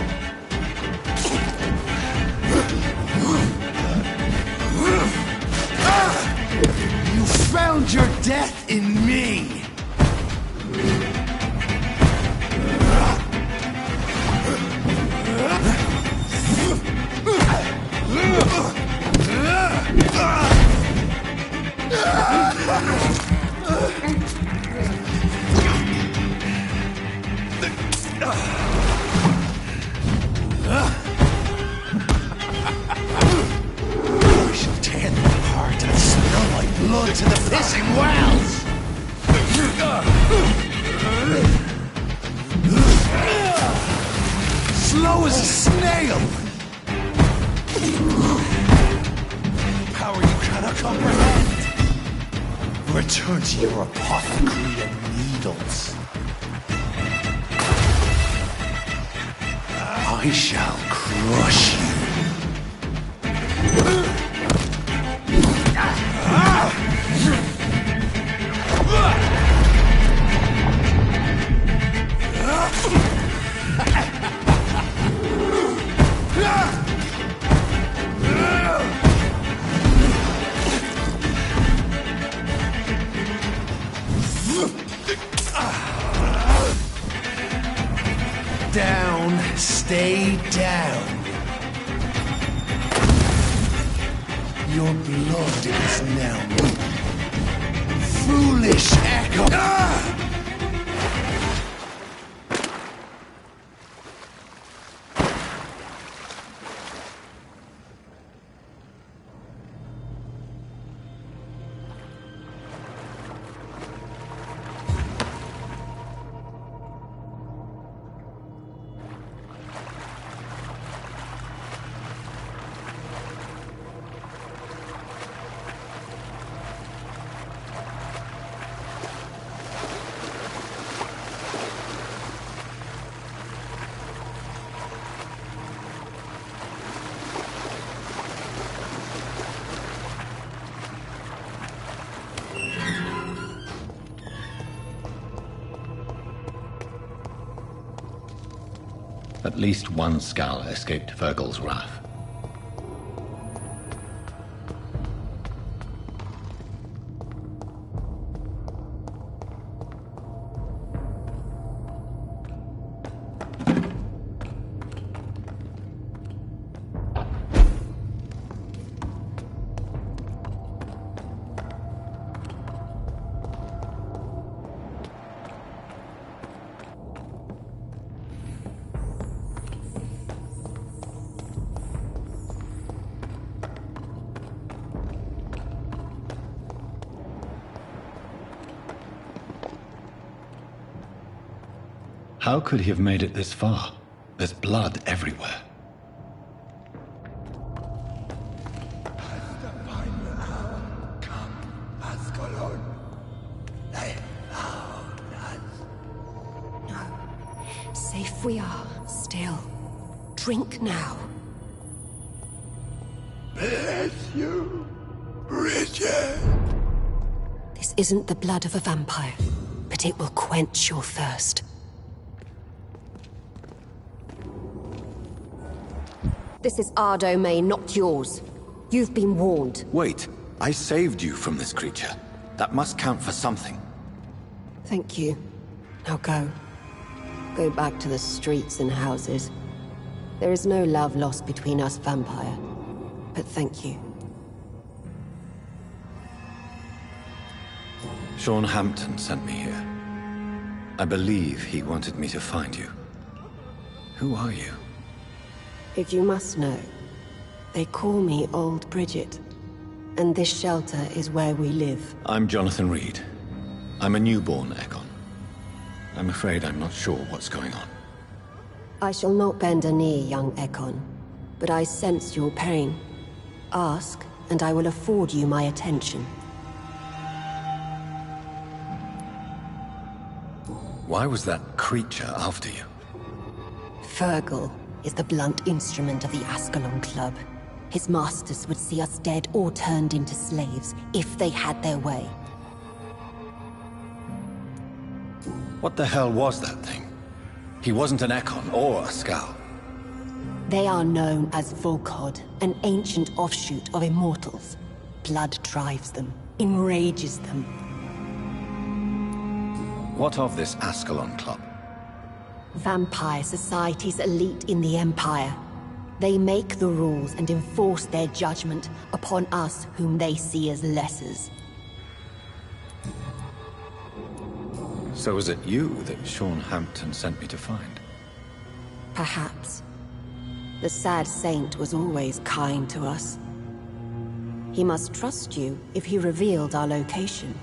You found your death in me. I shall tear them apart and spill my blood to the pissing wells! Slow as a snail! Power you cannot comprehend! Return to your apothecary and needles. I shall crush you. Down, stay down. Your blood is now foolish echo. At least one Skal escaped Virgil's wrath. How could he have made it this far? There's blood everywhere. Safe we are, still. Drink now. Bless you, Bridget. This isn't the blood of a vampire, but it will quench your thirst. This is our domain, not yours. You've been warned. Wait, I saved you from this creature. That must count for something. Thank you. Now go. Go back to the streets and houses. There is no love lost between us, Vampire. But thank you. Sean Hampton sent me here. I believe he wanted me to find you. Who are you? If you must know, they call me Old Bridget. And this shelter is where we live. I'm Jonathan Reed. I'm a newborn Egon. I'm afraid I'm not sure what's going on. I shall not bend a knee, young Ekon, but I sense your pain. Ask, and I will afford you my attention. Why was that creature after you? Fergal is the blunt instrument of the Ascalon Club. His masters would see us dead or turned into slaves if they had their way. What the hell was that thing? He wasn't an Ekon or a Skal. They are known as Volkod, an ancient offshoot of immortals. Blood drives them, enrages them. What of this Ascalon Club? Vampire Society's elite in the Empire. They make the rules and enforce their judgment upon us whom they see as lessers. So was it you that Sean Hampton sent me to find? Perhaps. The sad saint was always kind to us. He must trust you if he revealed our location.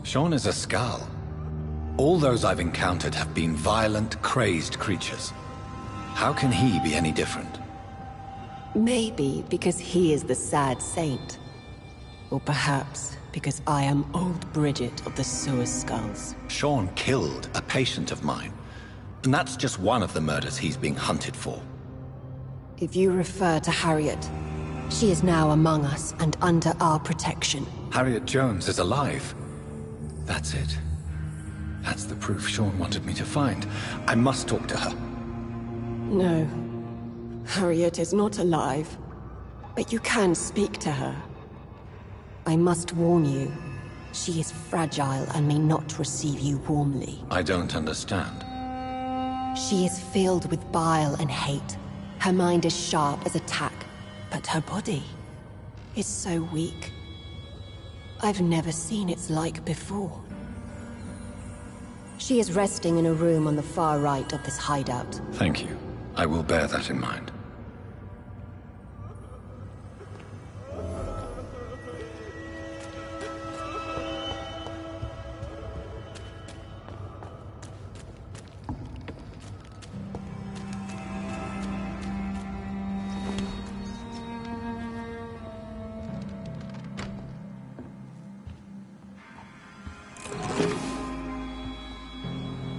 Sean is a Skal. All those I've encountered have been violent, crazed creatures. How can he be any different? Maybe because he is the sad saint. Or perhaps because I am Old Bridget of the Sewer Skulls. Sean killed a patient of mine. And that's just one of the murders he's being hunted for. If you refer to Harriet, she is now among us and under our protection. Harriet Jones is alive. That's it. That's the proof Sean wanted me to find. I must talk to her. No. Harriet is not alive. But you can speak to her. I must warn you, she is fragile and may not receive you warmly. I don't understand. She is filled with bile and hate. Her mind is sharp as a tack, but her body is so weak. I've never seen its like before. She is resting in a room on the far right of this hideout. Thank you. I will bear that in mind.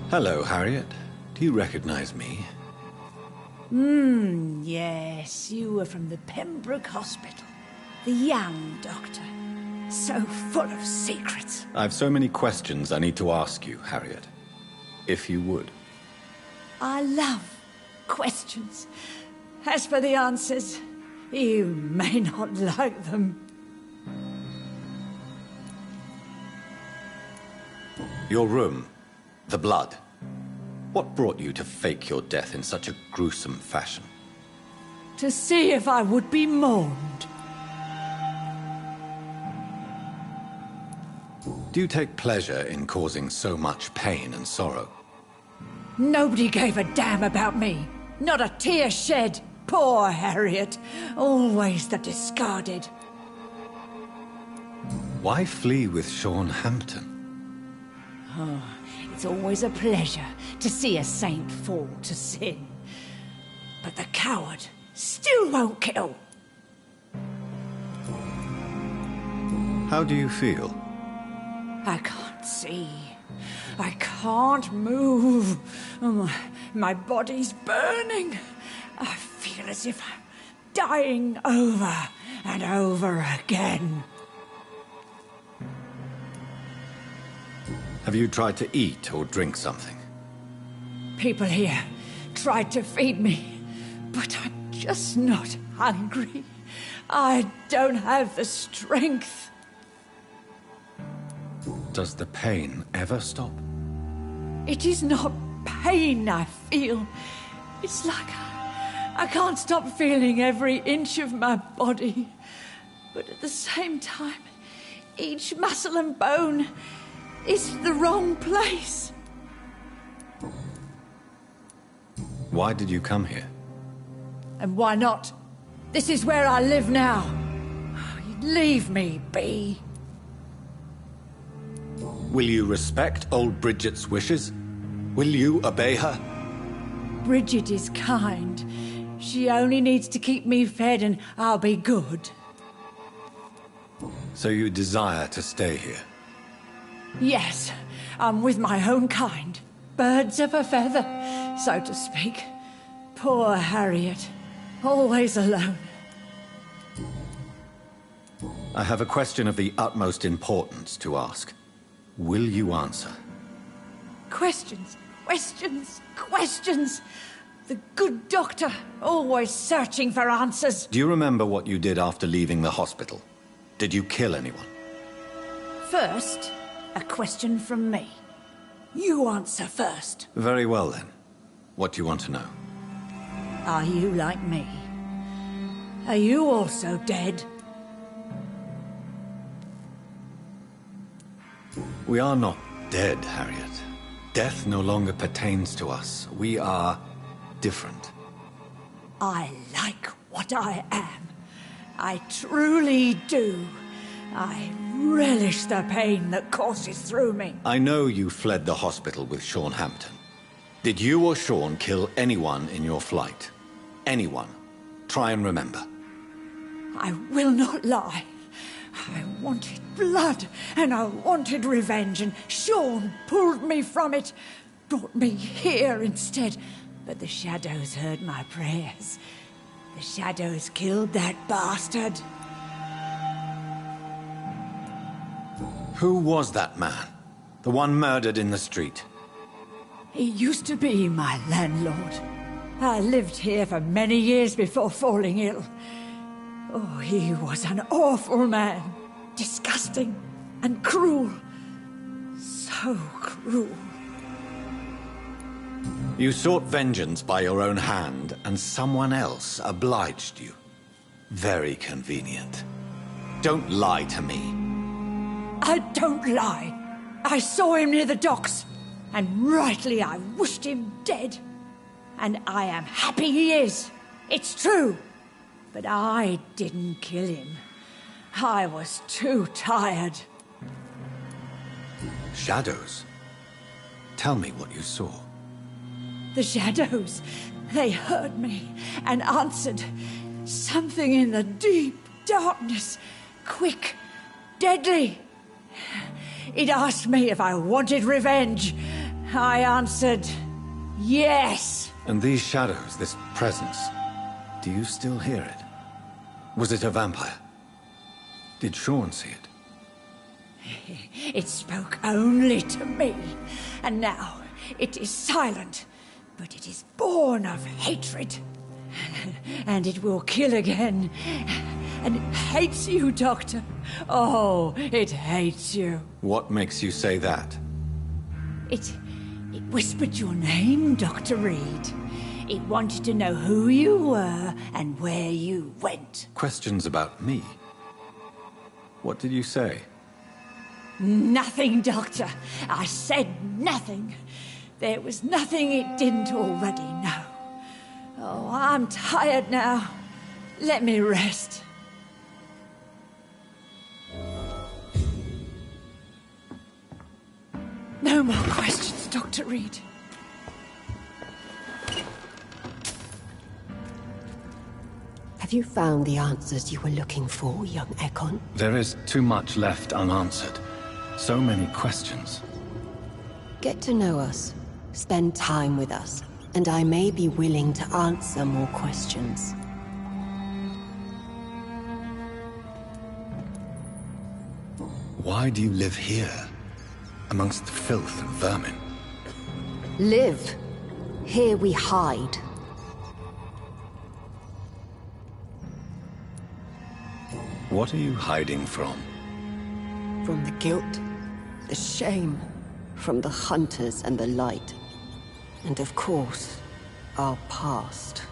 Hello, Harriet. Do you recognize me? Yes, you were from the Pembroke Hospital. The young doctor. So full of secrets. I've so many questions I need to ask you, Harriet. If you would. I love questions. As for the answers, you may not like them. Your room. The blood. What brought you to fake your death in such a gruesome fashion? To see if I would be mourned. Do you take pleasure in causing so much pain and sorrow? Nobody gave a damn about me. Not a tear shed. Poor Harriet. Always the discarded. Why flee with Sean Hampton? Oh, it's always a pleasure to see a saint fall to sin. But the coward still won't kill. How do you feel? I can't see. I can't move. My body's burning. I feel as if I'm dying over and over again. Have you tried to eat or drink something? People here, tried to feed me, but I'm just not hungry. I don't have the strength. Does the pain ever stop? It is not pain I feel. It's like I can't stop feeling every inch of my body. But at the same time, each muscle and bone is the wrong place. Why did you come here? And why not? This is where I live now. Leave me be. Will you respect old Bridget's wishes? Will you obey her? Bridget is kind. She only needs to keep me fed and I'll be good. So you desire to stay here? Yes, I'm with my own kind. Birds of a feather, so to speak. Poor Harriet. Always alone. I have a question of the utmost importance to ask. Will you answer? Questions, questions, questions. The good doctor, always searching for answers. Do you remember what you did after leaving the hospital? Did you kill anyone? First, a question from me. You answer first. Very well then. What do you want to know? Are you like me? Are you also dead? We are not dead, Harriet. Death no longer pertains to us. We are different. I like what I am. I truly do. I relish the pain that courses through me. I know you fled the hospital with Sean Hampton. Did you or Sean kill anyone in your flight? Anyone? Try and remember. I will not lie. I wanted blood, and I wanted revenge, and Sean pulled me from it, brought me here instead. But the shadows heard my prayers. The shadows killed that bastard. Who was that man? The one murdered in the street? He used to be my landlord. I lived here for many years before falling ill. Oh, he was an awful man. Disgusting and cruel. So cruel. You sought vengeance by your own hand, and someone else obliged you. Very convenient. Don't lie to me. I don't lie. I saw him near the docks, and rightly I wished him dead. And I am happy he is. It's true. But I didn't kill him. I was too tired. Shadows? Tell me what you saw. The shadows, they heard me and answered. Something in the deep darkness, quick, deadly. It asked me if I wanted revenge. I answered, yes. And these shadows, this presence, do you still hear it? Was it a vampire? Did Sean see it? It spoke only to me, and now it is silent, but it is born of hatred. And it will kill again. And it hates you, Doctor. Oh, it hates you. What makes you say that? It whispered your name, Dr. Reed. It wanted to know who you were and where you went. Questions about me? What did you say? Nothing, Doctor. I said nothing. There was nothing it didn't already know. Oh, I'm tired now. Let me rest. No more questions, Dr. Reed. Have you found the answers you were looking for, young Ekon? There is too much left unanswered. So many questions. Get to know us. Spend time with us. And I may be willing to answer more questions. Why do you live here? Amongst filth and vermin? Live? Here we hide. What are you hiding from? From the guilt, the shame, from the hunters and the light. And of course, our past.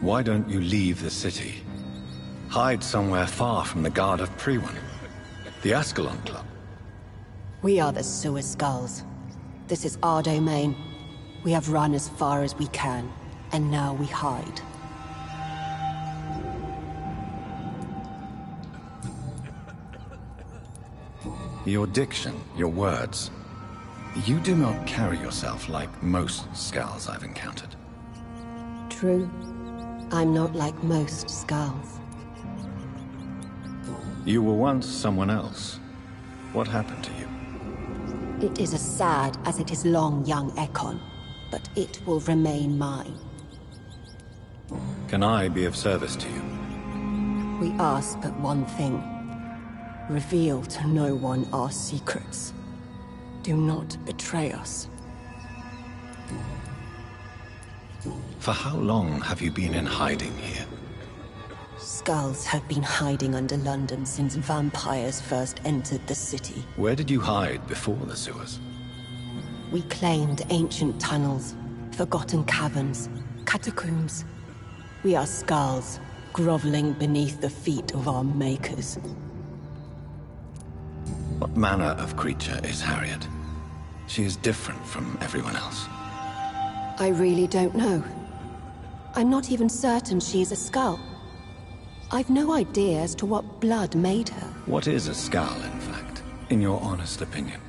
Why don't you leave the city? Hide somewhere far from the guard of Priwen, the Ascalon Club. We are the Sewer Skulls. This is our domain. We have run as far as we can, and now we hide. Your diction, your words. You do not carry yourself like most Skulls I've encountered. True. I'm not like most Skulls. You were once someone else. What happened to you? It is as sad as it is long, young Ekon, but it will remain mine. Can I be of service to you? We ask but one thing. Reveal to no one our secrets. Do not betray us. For how long have you been in hiding here? Skulls have been hiding under London since vampires first entered the city. Where did you hide before the sewers? We claimed ancient tunnels, forgotten caverns, catacombs. We are Skulls, groveling beneath the feet of our makers. What manner of creature is Harriet? She is different from everyone else. I really don't know. I'm not even certain she is a Skull. I've no idea as to what blood made her. What is a Skull, in fact, in your honest opinion?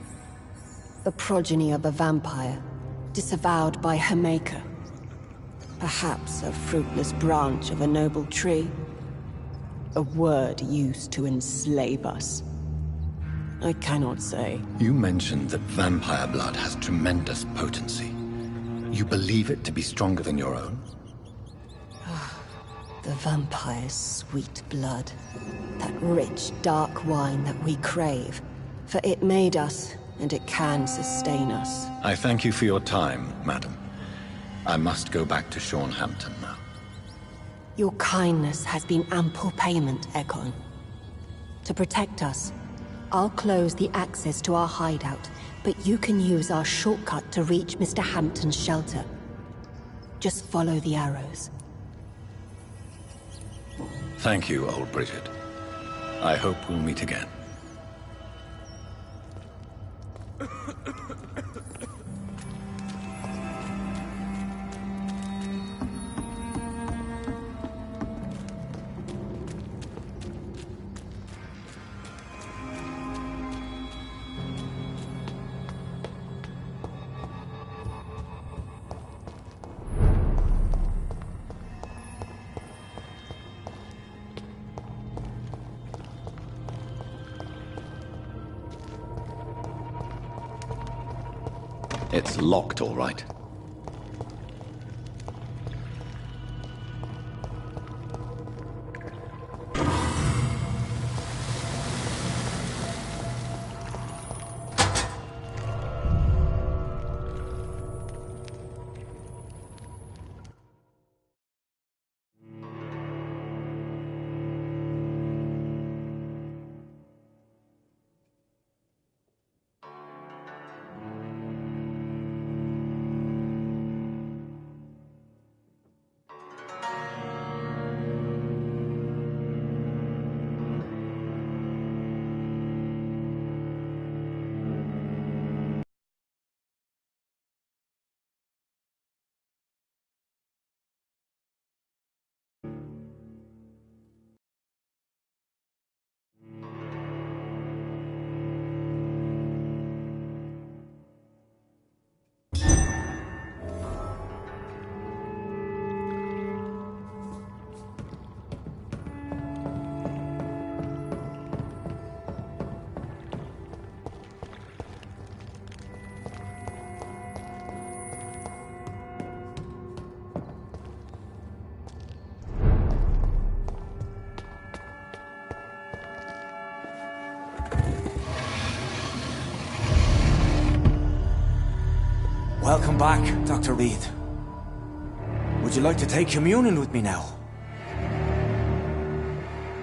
The progeny of a vampire, disavowed by her maker. Perhaps a fruitless branch of a noble tree. A word used to enslave us. I cannot say. You mentioned that vampire blood has tremendous potency. You believe it to be stronger than your own? The vampire's sweet blood. That rich, dark wine that we crave. For it made us, and it can sustain us. I thank you for your time, madam. I must go back to Shornhampton now. Your kindness has been ample payment, Ekon. To protect us, I'll close the access to our hideout, but you can use our shortcut to reach Mr. Hampton's shelter. Just follow the arrows. Thank you, old Bridget. I hope we'll meet again. It's locked, all right. Welcome back, Dr. Reed. Would you like to take communion with me now?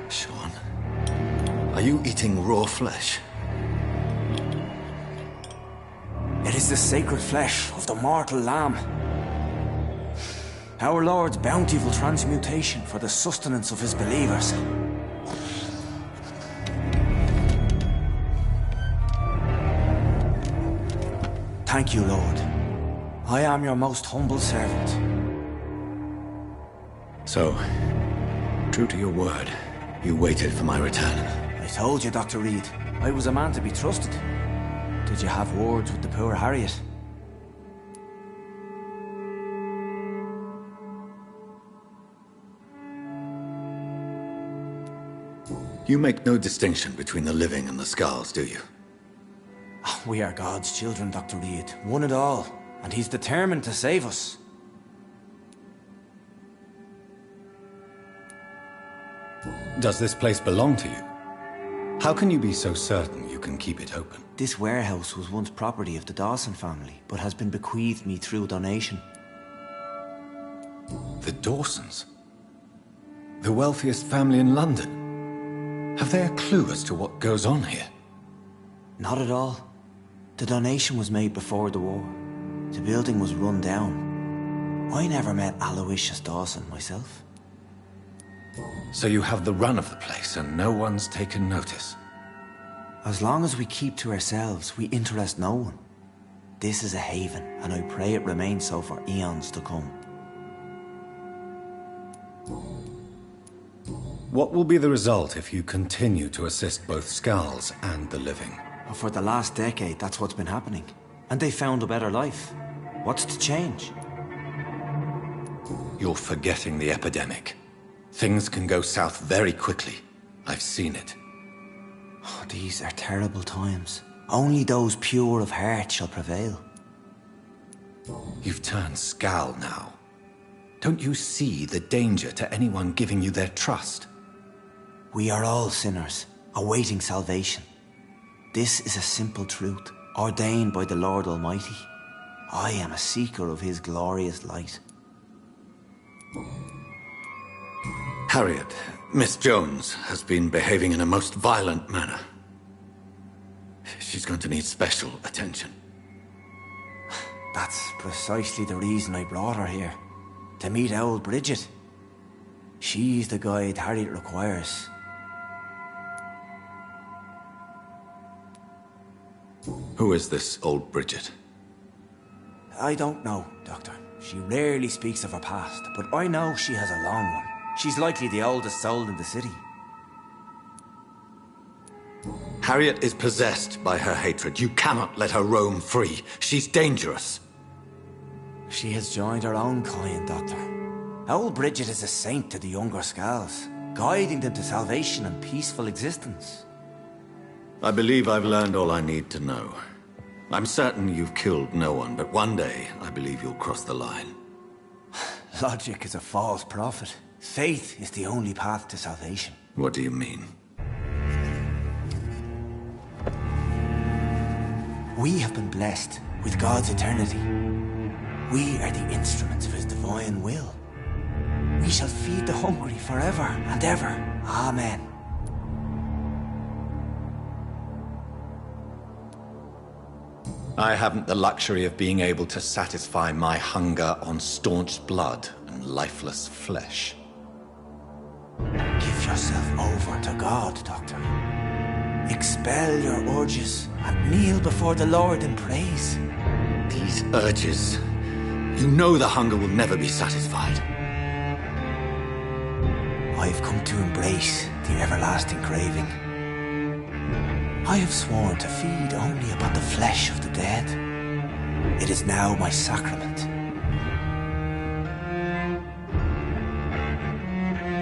Sean, are you eating raw flesh? It is the sacred flesh of the mortal lamb. Our Lord's bountiful transmutation for the sustenance of his believers. Thank you, Lord. I am your most humble servant. So, true to your word, you waited for my return. I told you, Dr. Reed, I was a man to be trusted. Did you have words with the poor Harriet? You make no distinction between the living and the Skulls, do you? We are God's children, Dr. Reed. One and all. And he's determined to save us. Does this place belong to you? How can you be so certain you can keep it open? This warehouse was once property of the Dawson family, but has been bequeathed me through donation. The Dawsons? The wealthiest family in London? Have they a clue as to what goes on here? Not at all. The donation was made before the war. The building was run down. I never met Aloysius Dawson myself. So you have the run of the place and no one's taken notice? As long as we keep to ourselves, we interest no one. This is a haven, and I pray it remains so for eons to come. What will be the result if you continue to assist both Skulls and the living? For the last decade, that's what's been happening. And they found a better life. What's to change? You're forgetting the epidemic. Things can go south very quickly. I've seen it. Oh, these are terrible times. Only those pure of heart shall prevail. You've turned Skull now. Don't you see the danger to anyone giving you their trust? We are all sinners, awaiting salvation. This is a simple truth, ordained by the Lord Almighty. I am a seeker of his glorious light. Harriet, Miss Jones, has been behaving in a most violent manner. She's going to need special attention. That's precisely the reason I brought her here. To meet old Bridget. She's the guide Harriet requires. Who is this old Bridget? I don't know, Doctor. She rarely speaks of her past, but I know she has a long one. She's likely the oldest soul in the city. Harriet is possessed by her hatred. You cannot let her roam free. She's dangerous. She has joined her own kind, Doctor. Old Bridget is a saint to the younger Skulls, guiding them to salvation and peaceful existence. I believe I've learned all I need to know. I'm certain you've killed no one, but one day I believe you'll cross the line. Logic is a false prophet. Faith is the only path to salvation. What do you mean? We have been blessed with God's eternity. We are the instruments of his divine will. We shall feed the hungry forever and ever. Amen. I haven't the luxury of being able to satisfy my hunger on staunch blood and lifeless flesh. Give yourself over to God, Doctor. Expel your urges and kneel before the Lord in praise. These urges. You know the hunger will never be satisfied. I've come to embrace the everlasting craving. I have sworn to feed only upon the flesh of the dead. It is now my sacrament.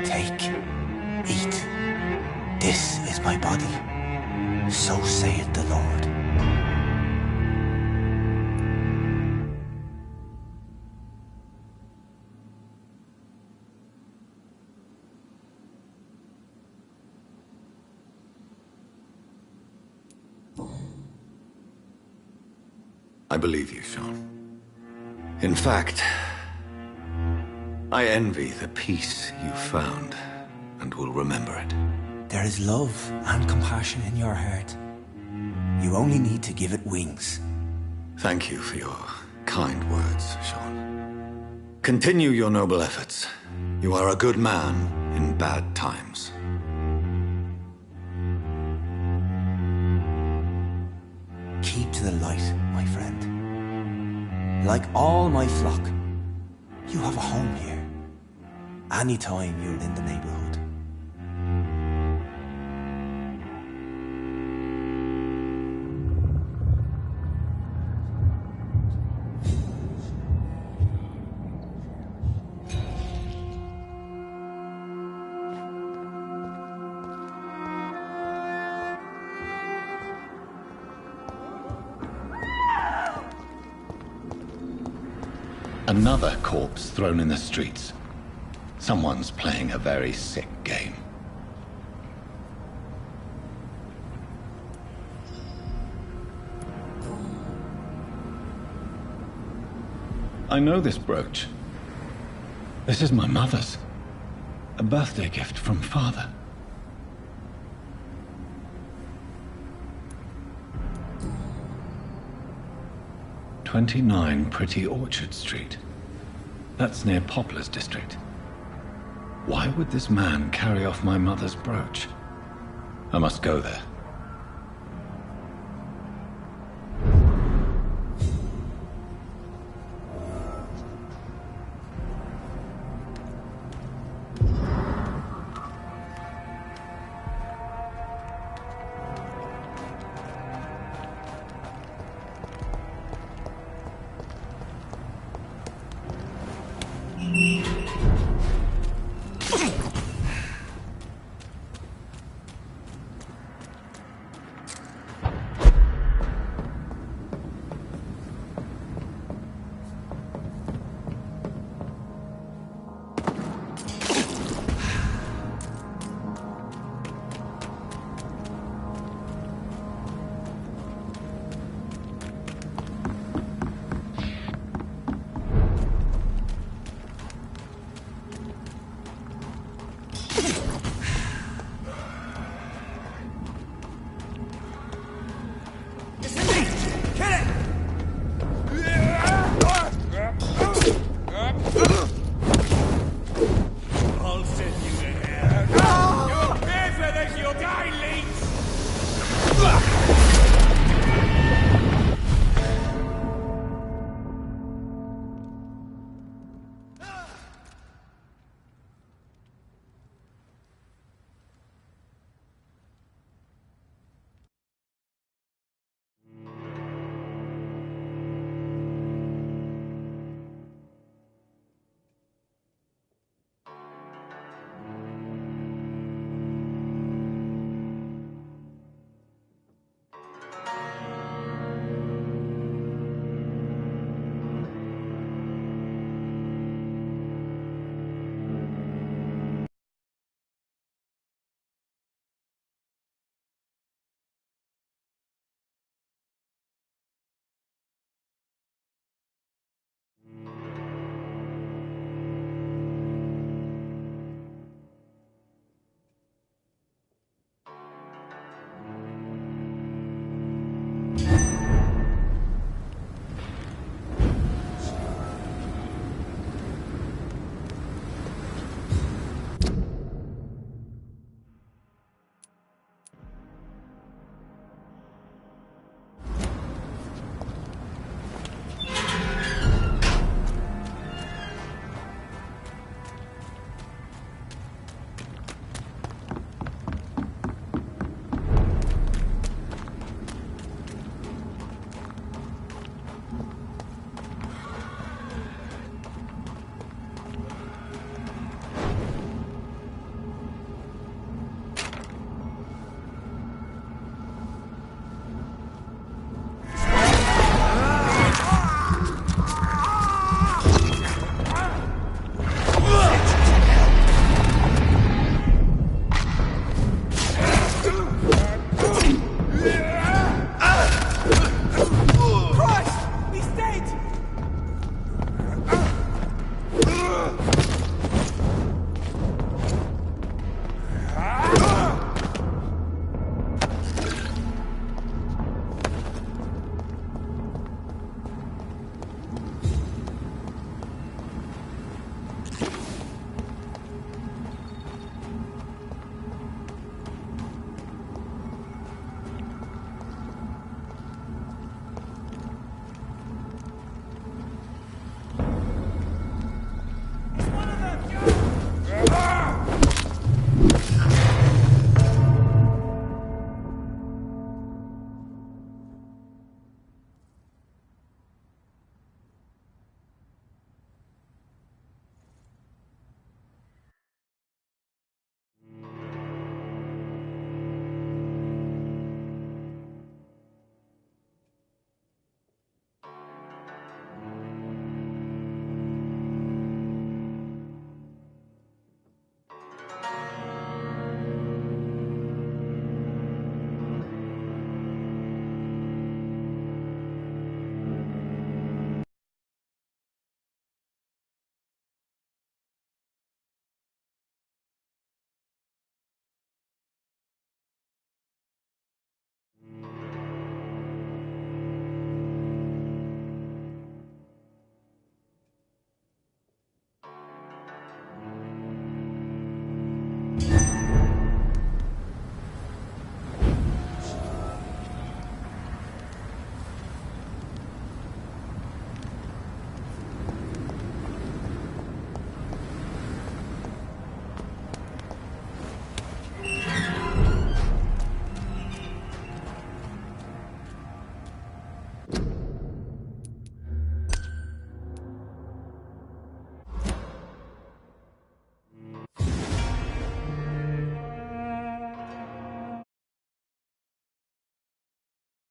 Take, eat. This is my body. So saith the Lord. I believe you, Sean. In fact, I envy the peace you found, and will remember it. There is love and compassion in your heart. You only need to give it wings. Thank you for your kind words, Sean. Continue your noble efforts. You are a good man in bad times. Keep to the light, my friend. Like all my flock, you have a home here. Anytime you're in the neighborhood. Another corpse thrown in the streets. Someone's playing a very sick game. I know this brooch. This is my mother's. A birthday gift from father. "29 Pretty Orchard Street." That's near Poplar's district. Why would this man carry off my mother's brooch? I must go there.